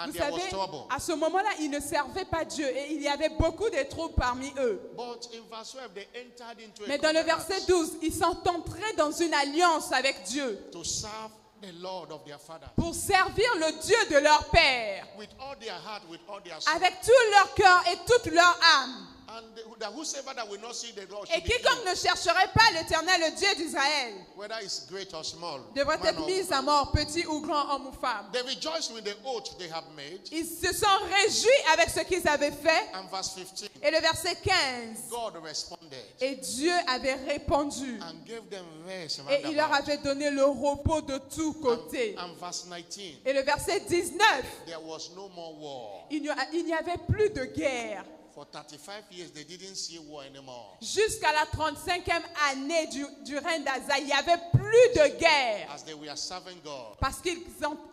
Speaker 1: And
Speaker 2: Vous
Speaker 1: there was
Speaker 2: savez,
Speaker 1: trouble.
Speaker 2: à ce moment-là, ils ne servaient pas Dieu et il y avait beaucoup de troubles parmi eux.
Speaker 1: But in verse 12 they entered into
Speaker 2: Mais
Speaker 1: a
Speaker 2: dans le
Speaker 1: covenant
Speaker 2: verset 12, ils s'entendraient dans une alliance avec Dieu
Speaker 1: to serve the Lord of their father
Speaker 2: pour servir le Dieu de leur père
Speaker 1: with all their heart, with all their soul.
Speaker 2: avec tout leur cœur et toute leur âme.
Speaker 1: And that whosoever that will not see the Lord
Speaker 2: Et
Speaker 1: should be
Speaker 2: quiconque
Speaker 1: killed,
Speaker 2: ne chercherait pas l'Éternel, le Dieu d'Israël,
Speaker 1: whether it's great or small.
Speaker 2: devrait
Speaker 1: man
Speaker 2: être
Speaker 1: or
Speaker 2: mis
Speaker 1: woman.
Speaker 2: à mort, petit ou grand, homme ou femme.
Speaker 1: They rejoiced with the oath they have made.
Speaker 2: Ils se sont réjouis avec ce qu'ils avaient fait.
Speaker 1: And verse 15,
Speaker 2: Et le verset 15,
Speaker 1: God responded
Speaker 2: et Dieu avait répondu.
Speaker 1: and gave them rest.
Speaker 2: Et il leur
Speaker 1: roundabout.
Speaker 2: avait donné le repos de tous côtés.
Speaker 1: And verse 19,
Speaker 2: Et le verset 19,
Speaker 1: there was no more war.
Speaker 2: il n'y avait plus de guerre.
Speaker 1: For 35 years, they didn't see war anymore.
Speaker 2: Jusqu'à la 35e année du règne d'Asa, il n'y avait plus de guerre.
Speaker 1: As they were serving God,
Speaker 2: Parce qu'ils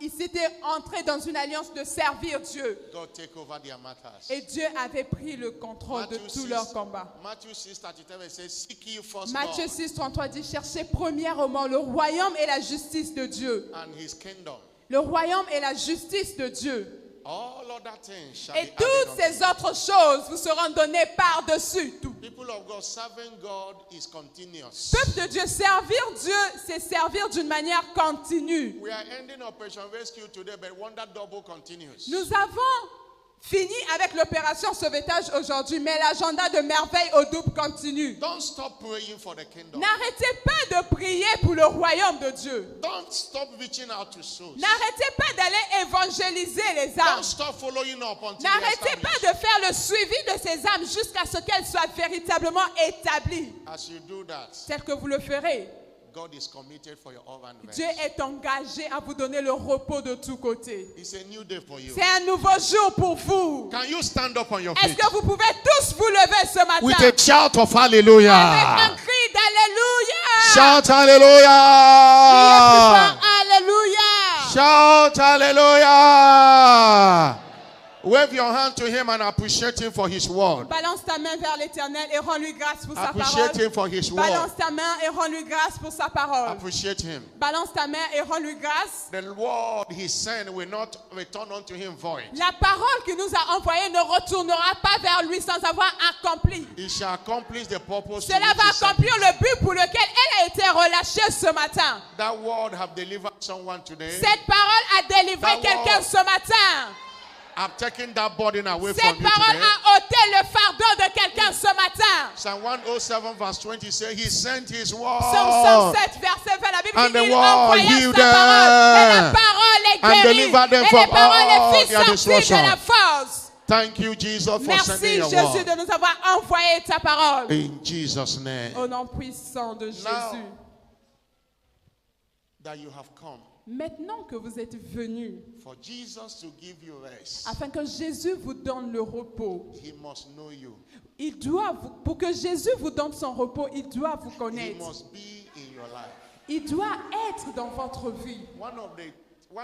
Speaker 2: s'étaient entrés dans une alliance de servir Dieu.
Speaker 1: God take over their matters.
Speaker 2: Et Dieu avait pris le contrôle de tous leurs combats.
Speaker 1: Matthew 6:33 says, "Seek ye first
Speaker 2: Matthieu
Speaker 1: God
Speaker 2: 6:33 dit, cherchez premièrement le royaume et la justice de Dieu.
Speaker 1: and His kingdom.
Speaker 2: Le royaume et la justice de Dieu.
Speaker 1: All other things shall
Speaker 2: Et
Speaker 1: be added
Speaker 2: toutes
Speaker 1: unto
Speaker 2: ces autres choses vous seront données par-dessus tout.
Speaker 1: you." People of God, serving God is continuous.
Speaker 2: Peuple de Dieu, servir Dieu, c'est servir d'une manière continue.
Speaker 1: We are ending Operation Rescue today, but Wonder Double continues.
Speaker 2: Nous avons fini avec l'opération sauvetage aujourd'hui, mais l'agenda de merveille au double continue.
Speaker 1: Don't stop praying for the kingdom.
Speaker 2: N'arrêtez pas de prier pour le royaume de Dieu.
Speaker 1: Don't stop reaching out to souls.
Speaker 2: N'arrêtez pas d'aller évangéliser les âmes.
Speaker 1: Don't stop following up until they're
Speaker 2: N'arrêtez pas
Speaker 1: established.
Speaker 2: de faire le suivi de ces âmes jusqu'à ce qu'elles soient véritablement établies.
Speaker 1: As you do that,
Speaker 2: Tel que vous le ferez,
Speaker 1: God is committed for your advance.
Speaker 2: Dieu est engagé à vous donner le repos de tous côtés.
Speaker 1: It's a new day for you.
Speaker 2: C'est un nouveau jour pour vous.
Speaker 1: Can you stand up on your
Speaker 2: Est-ce
Speaker 1: feet
Speaker 2: que vous pouvez tous vous lever ce matin
Speaker 1: with a shout of
Speaker 2: avec
Speaker 1: hallelujah?
Speaker 2: un cri d'alléluia?
Speaker 1: Shout
Speaker 2: Criez
Speaker 1: hallelujah!
Speaker 2: plus fort, alléluia!
Speaker 1: Shout hallelujah! Wave your hand to him and appreciate him for his word.
Speaker 2: Balance ta main vers l'Éternel et rends-lui grâce pour sa
Speaker 1: Appreciate
Speaker 2: parole.
Speaker 1: him for his word.
Speaker 2: Balance ta main et rends-lui grâce pour sa parole.
Speaker 1: Appreciate him.
Speaker 2: Balance ta main et rends-lui grâce.
Speaker 1: The word he sent will not return unto him void.
Speaker 2: La parole qu'il nous a envoyée ne retournera pas vers lui sans avoir accompli.
Speaker 1: He shall accomplish the purpose to
Speaker 2: Cela
Speaker 1: which
Speaker 2: va
Speaker 1: he sent
Speaker 2: accomplir
Speaker 1: it.
Speaker 2: le but pour lequel elle a été relâchée ce matin.
Speaker 1: That word have delivered someone today.
Speaker 2: Cette parole a délivré
Speaker 1: That
Speaker 2: quelqu'un
Speaker 1: word.
Speaker 2: ce matin.
Speaker 1: I've taken that burden away from
Speaker 2: Cette
Speaker 1: you
Speaker 2: parole
Speaker 1: today.
Speaker 2: a ôté le fardeau de quelqu'un ce matin.
Speaker 1: Psalm 107 verse 20 says he sent his word.
Speaker 2: Psaume 107, verset 20, la Bible
Speaker 1: And
Speaker 2: dit
Speaker 1: the
Speaker 2: qu'il
Speaker 1: word
Speaker 2: envoya
Speaker 1: healed
Speaker 2: sa parole. Et la
Speaker 1: them
Speaker 2: parole est
Speaker 1: and
Speaker 2: guérie.
Speaker 1: delivered them
Speaker 2: Et
Speaker 1: from
Speaker 2: la parole
Speaker 1: all
Speaker 2: est
Speaker 1: their
Speaker 2: fit sortie de
Speaker 1: destruction.
Speaker 2: la force.
Speaker 1: Thank you, Jesus, for
Speaker 2: Merci
Speaker 1: sending your
Speaker 2: Jésus
Speaker 1: word.
Speaker 2: de nous avoir envoyé ta parole.
Speaker 1: In Jesus' name.
Speaker 2: Au nom puissant de Jésus.
Speaker 1: Now that you have come
Speaker 2: Maintenant que vous êtes venus,
Speaker 1: for Jesus to give you rest,
Speaker 2: afin que Jésus vous donne le repos,
Speaker 1: he must know you.
Speaker 2: pour que Jésus vous donne son repos, il doit vous
Speaker 1: He
Speaker 2: connaître.
Speaker 1: must be in your life.
Speaker 2: Il doit être dans votre vie.
Speaker 1: One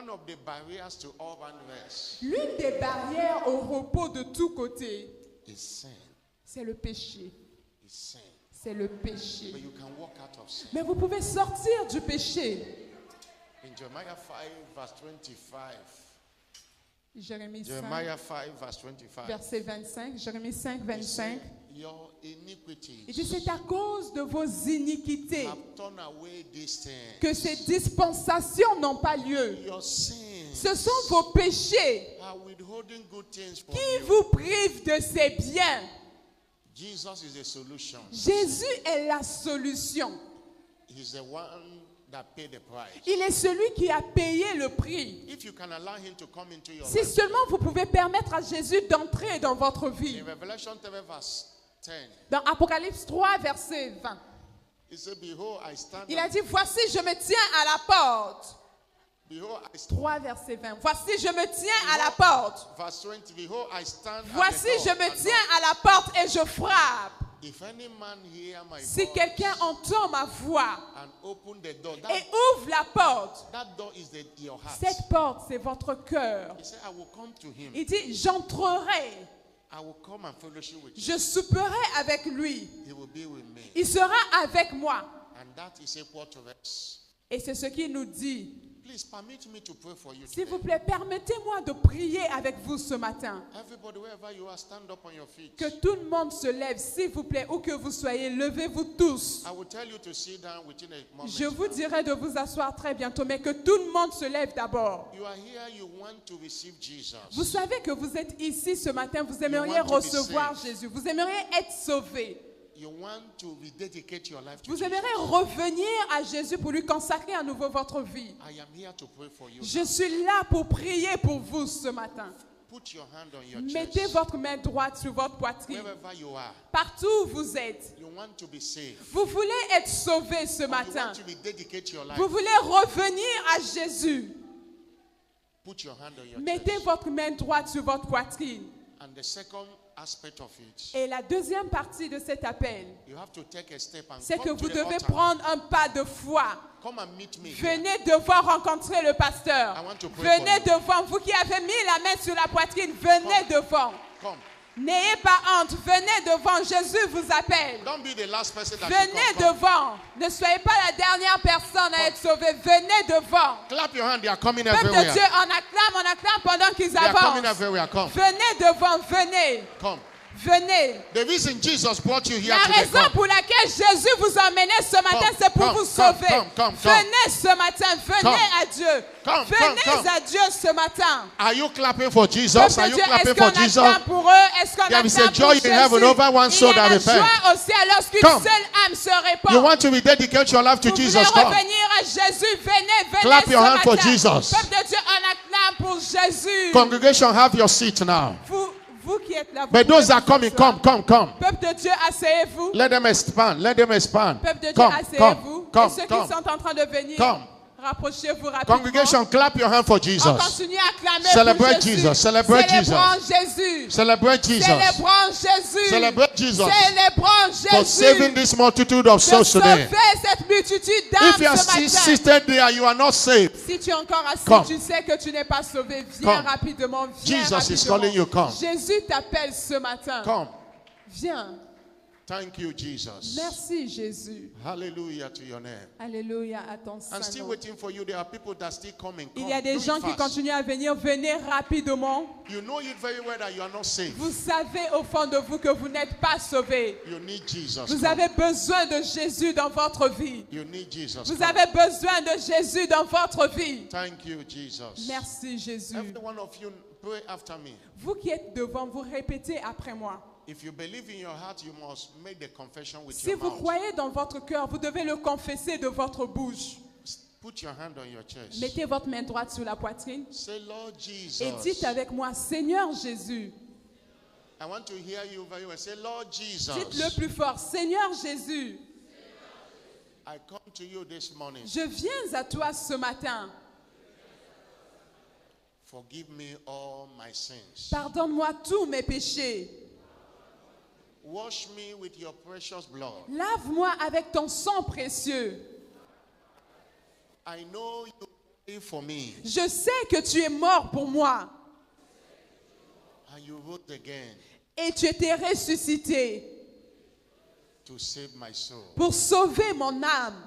Speaker 1: of the barriers to all rest
Speaker 2: L'une des barrières au repos de tous côtés,
Speaker 1: is sin.
Speaker 2: c'est le péché.
Speaker 1: Is sin.
Speaker 2: C'est le péché.
Speaker 1: But you can walk out of sin.
Speaker 2: Mais vous pouvez sortir du péché.
Speaker 1: In Jeremiah 5 verse 25.
Speaker 2: Jérémie 5,
Speaker 1: Jeremiah 5 verse 25.
Speaker 2: verset 25. Jérémie 5,
Speaker 1: He
Speaker 2: 25.
Speaker 1: said, your iniquities
Speaker 2: Il dit, c'est à cause de vos iniquités
Speaker 1: have turned away these things.
Speaker 2: que ces dispensations n'ont pas lieu.
Speaker 1: Your sins
Speaker 2: Ce sont vos péchés
Speaker 1: are withholding good things from
Speaker 2: qui
Speaker 1: you.
Speaker 2: vous privent de ces biens.
Speaker 1: Jesus is the solution.
Speaker 2: Jésus est la solution.
Speaker 1: He's the one that paid the price.
Speaker 2: Il est celui qui a payé le prix.
Speaker 1: If you can allow him to come into your
Speaker 2: Si
Speaker 1: life.
Speaker 2: seulement vous pouvez permettre à Jésus d'entrer dans votre vie.
Speaker 1: In Revelation 3 verse 10,
Speaker 2: Dans Apocalypse 3, verset 20,
Speaker 1: he said, behold, I stand
Speaker 2: il a
Speaker 1: at-
Speaker 2: dit, voici, je me tiens à la porte.
Speaker 1: behold, I stand
Speaker 2: 3, verset 20. Voici, je me tiens à la porte.
Speaker 1: verse 20, behold, I stand
Speaker 2: Voici,
Speaker 1: at the
Speaker 2: je
Speaker 1: door
Speaker 2: me
Speaker 1: and
Speaker 2: tiens à la porte et je frappe.
Speaker 1: knock. If any man hear my
Speaker 2: Si
Speaker 1: voice
Speaker 2: quelqu'un entend ma voix
Speaker 1: and open the door,
Speaker 2: et ouvre la porte,
Speaker 1: that door is your heart.
Speaker 2: cette porte, c'est votre cœur.
Speaker 1: He said, I will come to him.
Speaker 2: Il dit, j'entrerai,
Speaker 1: I will come and fellowship with you.
Speaker 2: je souperai avec lui.
Speaker 1: He will be with me.
Speaker 2: Il sera avec moi.
Speaker 1: And that is equal to rest.
Speaker 2: Et c'est ce qu'il nous dit.
Speaker 1: Please permit me to pray for you
Speaker 2: S'il vous
Speaker 1: today.
Speaker 2: plaît, permettez-moi de prier avec vous ce matin.
Speaker 1: Everybody, wherever you are, stand up on your feet.
Speaker 2: Que tout le monde se lève, s'il vous plaît, où que vous soyez, levez-vous tous.
Speaker 1: I will tell you to sit down within a moment.
Speaker 2: Je vous dirai de vous asseoir très bientôt, mais que tout le monde se lève d'abord.
Speaker 1: You are here, you want to receive Jesus.
Speaker 2: Vous savez que vous êtes ici ce matin, vous aimeriez
Speaker 1: want to be
Speaker 2: recevoir
Speaker 1: saved.
Speaker 2: Jésus, vous aimeriez être sauvé.
Speaker 1: You want to rededicate your life to
Speaker 2: Vous
Speaker 1: Jesus.
Speaker 2: aimeriez revenir à Jésus pour lui consacrer à nouveau votre vie.
Speaker 1: I am here to pray for you.
Speaker 2: Je suis là pour prier pour vous ce matin.
Speaker 1: Put your hand on your
Speaker 2: Mettez
Speaker 1: chest.
Speaker 2: votre main droite sur votre poitrine.
Speaker 1: Wherever you are,
Speaker 2: Partout où vous êtes.
Speaker 1: you want to be saved.
Speaker 2: Vous voulez être sauvé ce
Speaker 1: You
Speaker 2: matin.
Speaker 1: want to rededicate your life.
Speaker 2: Vous voulez revenir à Jésus.
Speaker 1: Put your hand on your
Speaker 2: Mettez
Speaker 1: chest.
Speaker 2: votre main droite sur votre poitrine.
Speaker 1: And the second aspect of it,
Speaker 2: Et la deuxième partie de cet appel,
Speaker 1: you have to take a step and
Speaker 2: c'est que
Speaker 1: come to
Speaker 2: vous
Speaker 1: the
Speaker 2: devez
Speaker 1: altar.
Speaker 2: prendre un pas de foi.
Speaker 1: Come and meet me here.
Speaker 2: Venez devant rencontrer le pasteur.
Speaker 1: I want to pray
Speaker 2: Venez
Speaker 1: for you.
Speaker 2: devant, vous qui avez mis la main sur la poitrine, venez devant.
Speaker 1: Come.
Speaker 2: N'ayez pas honte, venez devant, Jésus vous appelle.
Speaker 1: Don't be the last person that
Speaker 2: Venez
Speaker 1: should come.
Speaker 2: devant, ne soyez pas la dernière personne à être sauvée, venez devant.
Speaker 1: Clap your hand, they are coming
Speaker 2: Peuple de
Speaker 1: everywhere.
Speaker 2: Dieu, on acclame pendant qu'ils
Speaker 1: They are coming
Speaker 2: avancent.
Speaker 1: everywhere. Come.
Speaker 2: Venez devant, venez,
Speaker 1: Come.
Speaker 2: venez.
Speaker 1: The reason Jesus brought you here
Speaker 2: La
Speaker 1: today,
Speaker 2: raison
Speaker 1: come.
Speaker 2: pour laquelle Jésus vous a emmené ce matin,
Speaker 1: Come,
Speaker 2: c'est pour
Speaker 1: come,
Speaker 2: vous
Speaker 1: come,
Speaker 2: sauver.
Speaker 1: come.
Speaker 2: Venez ce matin, venez
Speaker 1: Come.
Speaker 2: à Dieu.
Speaker 1: Come,
Speaker 2: Venez
Speaker 1: come.
Speaker 2: à Dieu ce matin.
Speaker 1: Are you clapping for Jesus?
Speaker 2: Peuple
Speaker 1: Are
Speaker 2: de
Speaker 1: you
Speaker 2: Dieu,
Speaker 1: clapping
Speaker 2: est-ce
Speaker 1: for
Speaker 2: qu'on
Speaker 1: Jesus?
Speaker 2: acclame pour eux? Est-ce qu'on
Speaker 1: There is a
Speaker 2: acclame
Speaker 1: joy
Speaker 2: pour
Speaker 1: in heaven
Speaker 2: Jésus?
Speaker 1: over one soul
Speaker 2: Il y a
Speaker 1: that
Speaker 2: la
Speaker 1: repent.
Speaker 2: joie aussi lorsqu'une
Speaker 1: Come.
Speaker 2: seule âme se
Speaker 1: You
Speaker 2: répand.
Speaker 1: want to rededicate your life to
Speaker 2: Vous
Speaker 1: Jesus?
Speaker 2: voulez
Speaker 1: Come.
Speaker 2: revenir à Jésus, venez
Speaker 1: Clap
Speaker 2: ce
Speaker 1: your hand
Speaker 2: matin.
Speaker 1: for Jesus.
Speaker 2: Peuple de Dieu, on acclame pour Jésus.
Speaker 1: Congregation, have your seat now.
Speaker 2: Vous qui êtes là, vous
Speaker 1: But
Speaker 2: pouvez
Speaker 1: those that are
Speaker 2: vous
Speaker 1: coming,
Speaker 2: asseoir.
Speaker 1: come.
Speaker 2: Peuple de Dieu, asseyez-vous.
Speaker 1: Let them expand. Let them expand.
Speaker 2: Peuple de Dieu,
Speaker 1: Come.
Speaker 2: asseyez-vous. Et ceux qui
Speaker 1: Come.
Speaker 2: sont en train de venir,
Speaker 1: Come.
Speaker 2: rapprochez-vous rapidement.
Speaker 1: Congregation, clap your hand for
Speaker 2: On
Speaker 1: Jesus.
Speaker 2: continue à acclamer
Speaker 1: Celebrate
Speaker 2: pour Jésus.
Speaker 1: Jesus. Celebrate
Speaker 2: Célébrons Jésus.
Speaker 1: Celebrate Jesus.
Speaker 2: Célébrons Jésus.
Speaker 1: Celebrate Jesus
Speaker 2: Célébrons
Speaker 1: for
Speaker 2: Jésus.
Speaker 1: saving this multitude of
Speaker 2: De
Speaker 1: souls today.
Speaker 2: sauver cette multitude d'âmes
Speaker 1: If you are
Speaker 2: ce matin.
Speaker 1: seated there, you are not saved.
Speaker 2: Si tu es encore assis,
Speaker 1: Come.
Speaker 2: tu sais que tu n'es pas sauvé. Viens
Speaker 1: Come.
Speaker 2: rapidement. Viens
Speaker 1: Jesus is
Speaker 2: rapidement.
Speaker 1: calling you. Come.
Speaker 2: Jésus t'appelle ce matin.
Speaker 1: Come.
Speaker 2: Viens.
Speaker 1: Thank you, Jesus.
Speaker 2: Merci Jésus.
Speaker 1: Hallelujah to your name.
Speaker 2: Alléluia à ton
Speaker 1: I'm
Speaker 2: saint
Speaker 1: still
Speaker 2: nom.
Speaker 1: waiting for you. There are people that still coming.
Speaker 2: Il
Speaker 1: Come.
Speaker 2: y a des
Speaker 1: Do it
Speaker 2: gens qui
Speaker 1: fast.
Speaker 2: continuent à venir. Venez rapidement.
Speaker 1: You know it very well that you are not saved.
Speaker 2: Vous savez au fond de vous que vous n'êtes pas sauvés.
Speaker 1: You need Jesus.
Speaker 2: Vous
Speaker 1: Come.
Speaker 2: avez besoin de Jésus dans votre vie.
Speaker 1: You need Jesus.
Speaker 2: Vous
Speaker 1: Come.
Speaker 2: avez besoin de Jésus dans votre vie.
Speaker 1: Thank you, Jesus.
Speaker 2: Merci Jésus.
Speaker 1: Every one of you pray after me.
Speaker 2: Vous qui êtes devant, vous répétez après moi.
Speaker 1: If you believe in your heart, you must make the confession with
Speaker 2: Si
Speaker 1: your
Speaker 2: vous
Speaker 1: mouth.
Speaker 2: croyez dans votre cœur, vous devez le confesser de votre bouche.
Speaker 1: Put your hand on your chest.
Speaker 2: Mettez votre main droite sur la poitrine
Speaker 1: Say, Lord Jesus.
Speaker 2: et dites avec moi, Seigneur Jésus.
Speaker 1: I want to hear you very well. Say, Lord Jesus.
Speaker 2: Dites-le plus fort, Seigneur Jésus,
Speaker 1: I come to you this morning.
Speaker 2: je viens à toi ce matin.
Speaker 1: Forgive me all my sins.
Speaker 2: Pardonne-moi tous mes péchés.
Speaker 1: Wash me with your precious blood.
Speaker 2: Lave-moi avec ton sang précieux.
Speaker 1: I know you pray for me
Speaker 2: Je sais que tu es mort pour moi
Speaker 1: and you rose again
Speaker 2: et tu étais ressuscité
Speaker 1: to save my soul.
Speaker 2: pour sauver mon âme.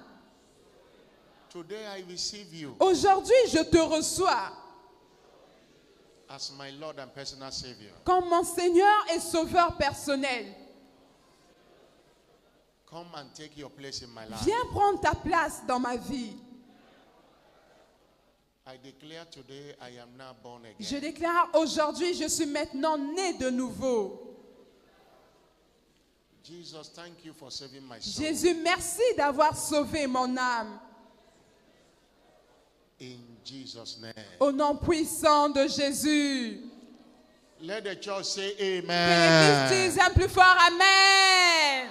Speaker 1: Today I receive you
Speaker 2: Aujourd'hui, je te reçois
Speaker 1: as my Lord and personal Savior.
Speaker 2: comme mon Seigneur et Sauveur personnel.
Speaker 1: Come and take your place in my life.
Speaker 2: Viens prendre ta place dans ma vie.
Speaker 1: I declare today I am now born again.
Speaker 2: Je déclare aujourd'hui, je suis maintenant né de nouveau.
Speaker 1: Jesus, thank you for saving my soul.
Speaker 2: Jésus, merci d'avoir sauvé mon âme.
Speaker 1: In Jesus' name.
Speaker 2: Au nom puissant de Jésus.
Speaker 1: Let the church say
Speaker 2: Que l'Église
Speaker 1: amen.
Speaker 2: dise un plus fort Amen.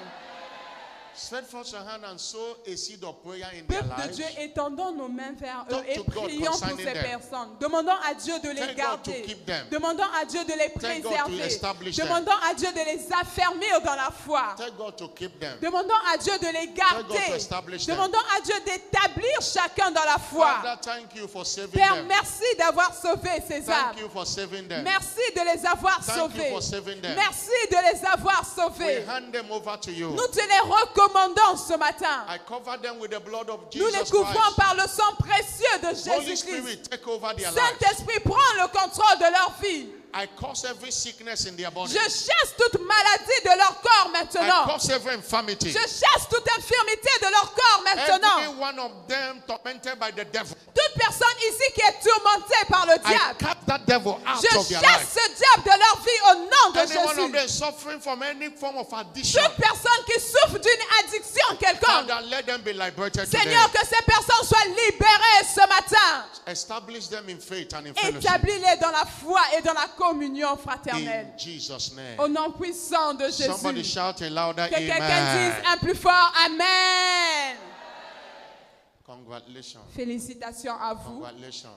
Speaker 1: Spread forth your hand and sow a seed of prayer in their
Speaker 2: Peuple de
Speaker 1: lives.
Speaker 2: Dieu, étendons nos mains vers eux
Speaker 1: Talk
Speaker 2: et
Speaker 1: to God
Speaker 2: prions pour
Speaker 1: concerning
Speaker 2: ces
Speaker 1: them.
Speaker 2: personnes. Demandons à Dieu de les
Speaker 1: Tell God to
Speaker 2: garder.
Speaker 1: keep them.
Speaker 2: Demandons à Dieu de les
Speaker 1: Tell God to
Speaker 2: préserver.
Speaker 1: establish them.
Speaker 2: Demandons à Dieu de les affermir dans la foi.
Speaker 1: Tell God to keep them.
Speaker 2: Demandons à Dieu de les
Speaker 1: God to
Speaker 2: garder.
Speaker 1: establish them.
Speaker 2: Demandons à Dieu d'établir chacun dans la foi.
Speaker 1: Father, thank you for saving
Speaker 2: Père,
Speaker 1: them.
Speaker 2: merci d'avoir sauvé ces âmes.
Speaker 1: Thank you for saving them.
Speaker 2: Merci de les avoir
Speaker 1: Thank you
Speaker 2: sauvés.
Speaker 1: for saving them.
Speaker 2: Merci de les avoir
Speaker 1: We
Speaker 2: sauvés.
Speaker 1: hand them over to you.
Speaker 2: Nous te les recommandons ce matin.
Speaker 1: I cover them with the blood of
Speaker 2: Nous les
Speaker 1: Jesus
Speaker 2: couvrons
Speaker 1: Christ.
Speaker 2: par le sang précieux de
Speaker 1: Holy
Speaker 2: Jésus-Christ.
Speaker 1: Spirit, take over their lives.
Speaker 2: Saint-Esprit, prends le contrôle de leur vie.
Speaker 1: I curse every sickness in their body.
Speaker 2: Je chasse toute maladie de leur corps
Speaker 1: I
Speaker 2: maintenant.
Speaker 1: curse every infirmity.
Speaker 2: Je chasse toute infirmité de leur corps
Speaker 1: Every
Speaker 2: maintenant.
Speaker 1: one of them tormented by the devil.
Speaker 2: Toute personne ici qui est tourmentée par le
Speaker 1: I
Speaker 2: diable,
Speaker 1: cut that devil out
Speaker 2: je
Speaker 1: of their
Speaker 2: chasse
Speaker 1: life.
Speaker 2: ce diable de leur vie au nom de
Speaker 1: Any one of
Speaker 2: Jésus.
Speaker 1: them suffering from any form of addiction.
Speaker 2: Toute personne qui souffre d'une addiction quelconque,
Speaker 1: Father, let them be liberated today.
Speaker 2: Seigneur, que ces personnes soient libérées ce matin.
Speaker 1: Establish them in faith and in fellowship.
Speaker 2: Établis-les dans la foi et dans la communion fraternelle.
Speaker 1: In Jesus' name.
Speaker 2: Au nom puissant de
Speaker 1: Somebody
Speaker 2: Jésus.
Speaker 1: shout a louder
Speaker 2: Que quelqu'un
Speaker 1: amen.
Speaker 2: dise un plus fort Amen.
Speaker 1: Congratulations.
Speaker 2: Félicitations à vous.
Speaker 1: Congratulations.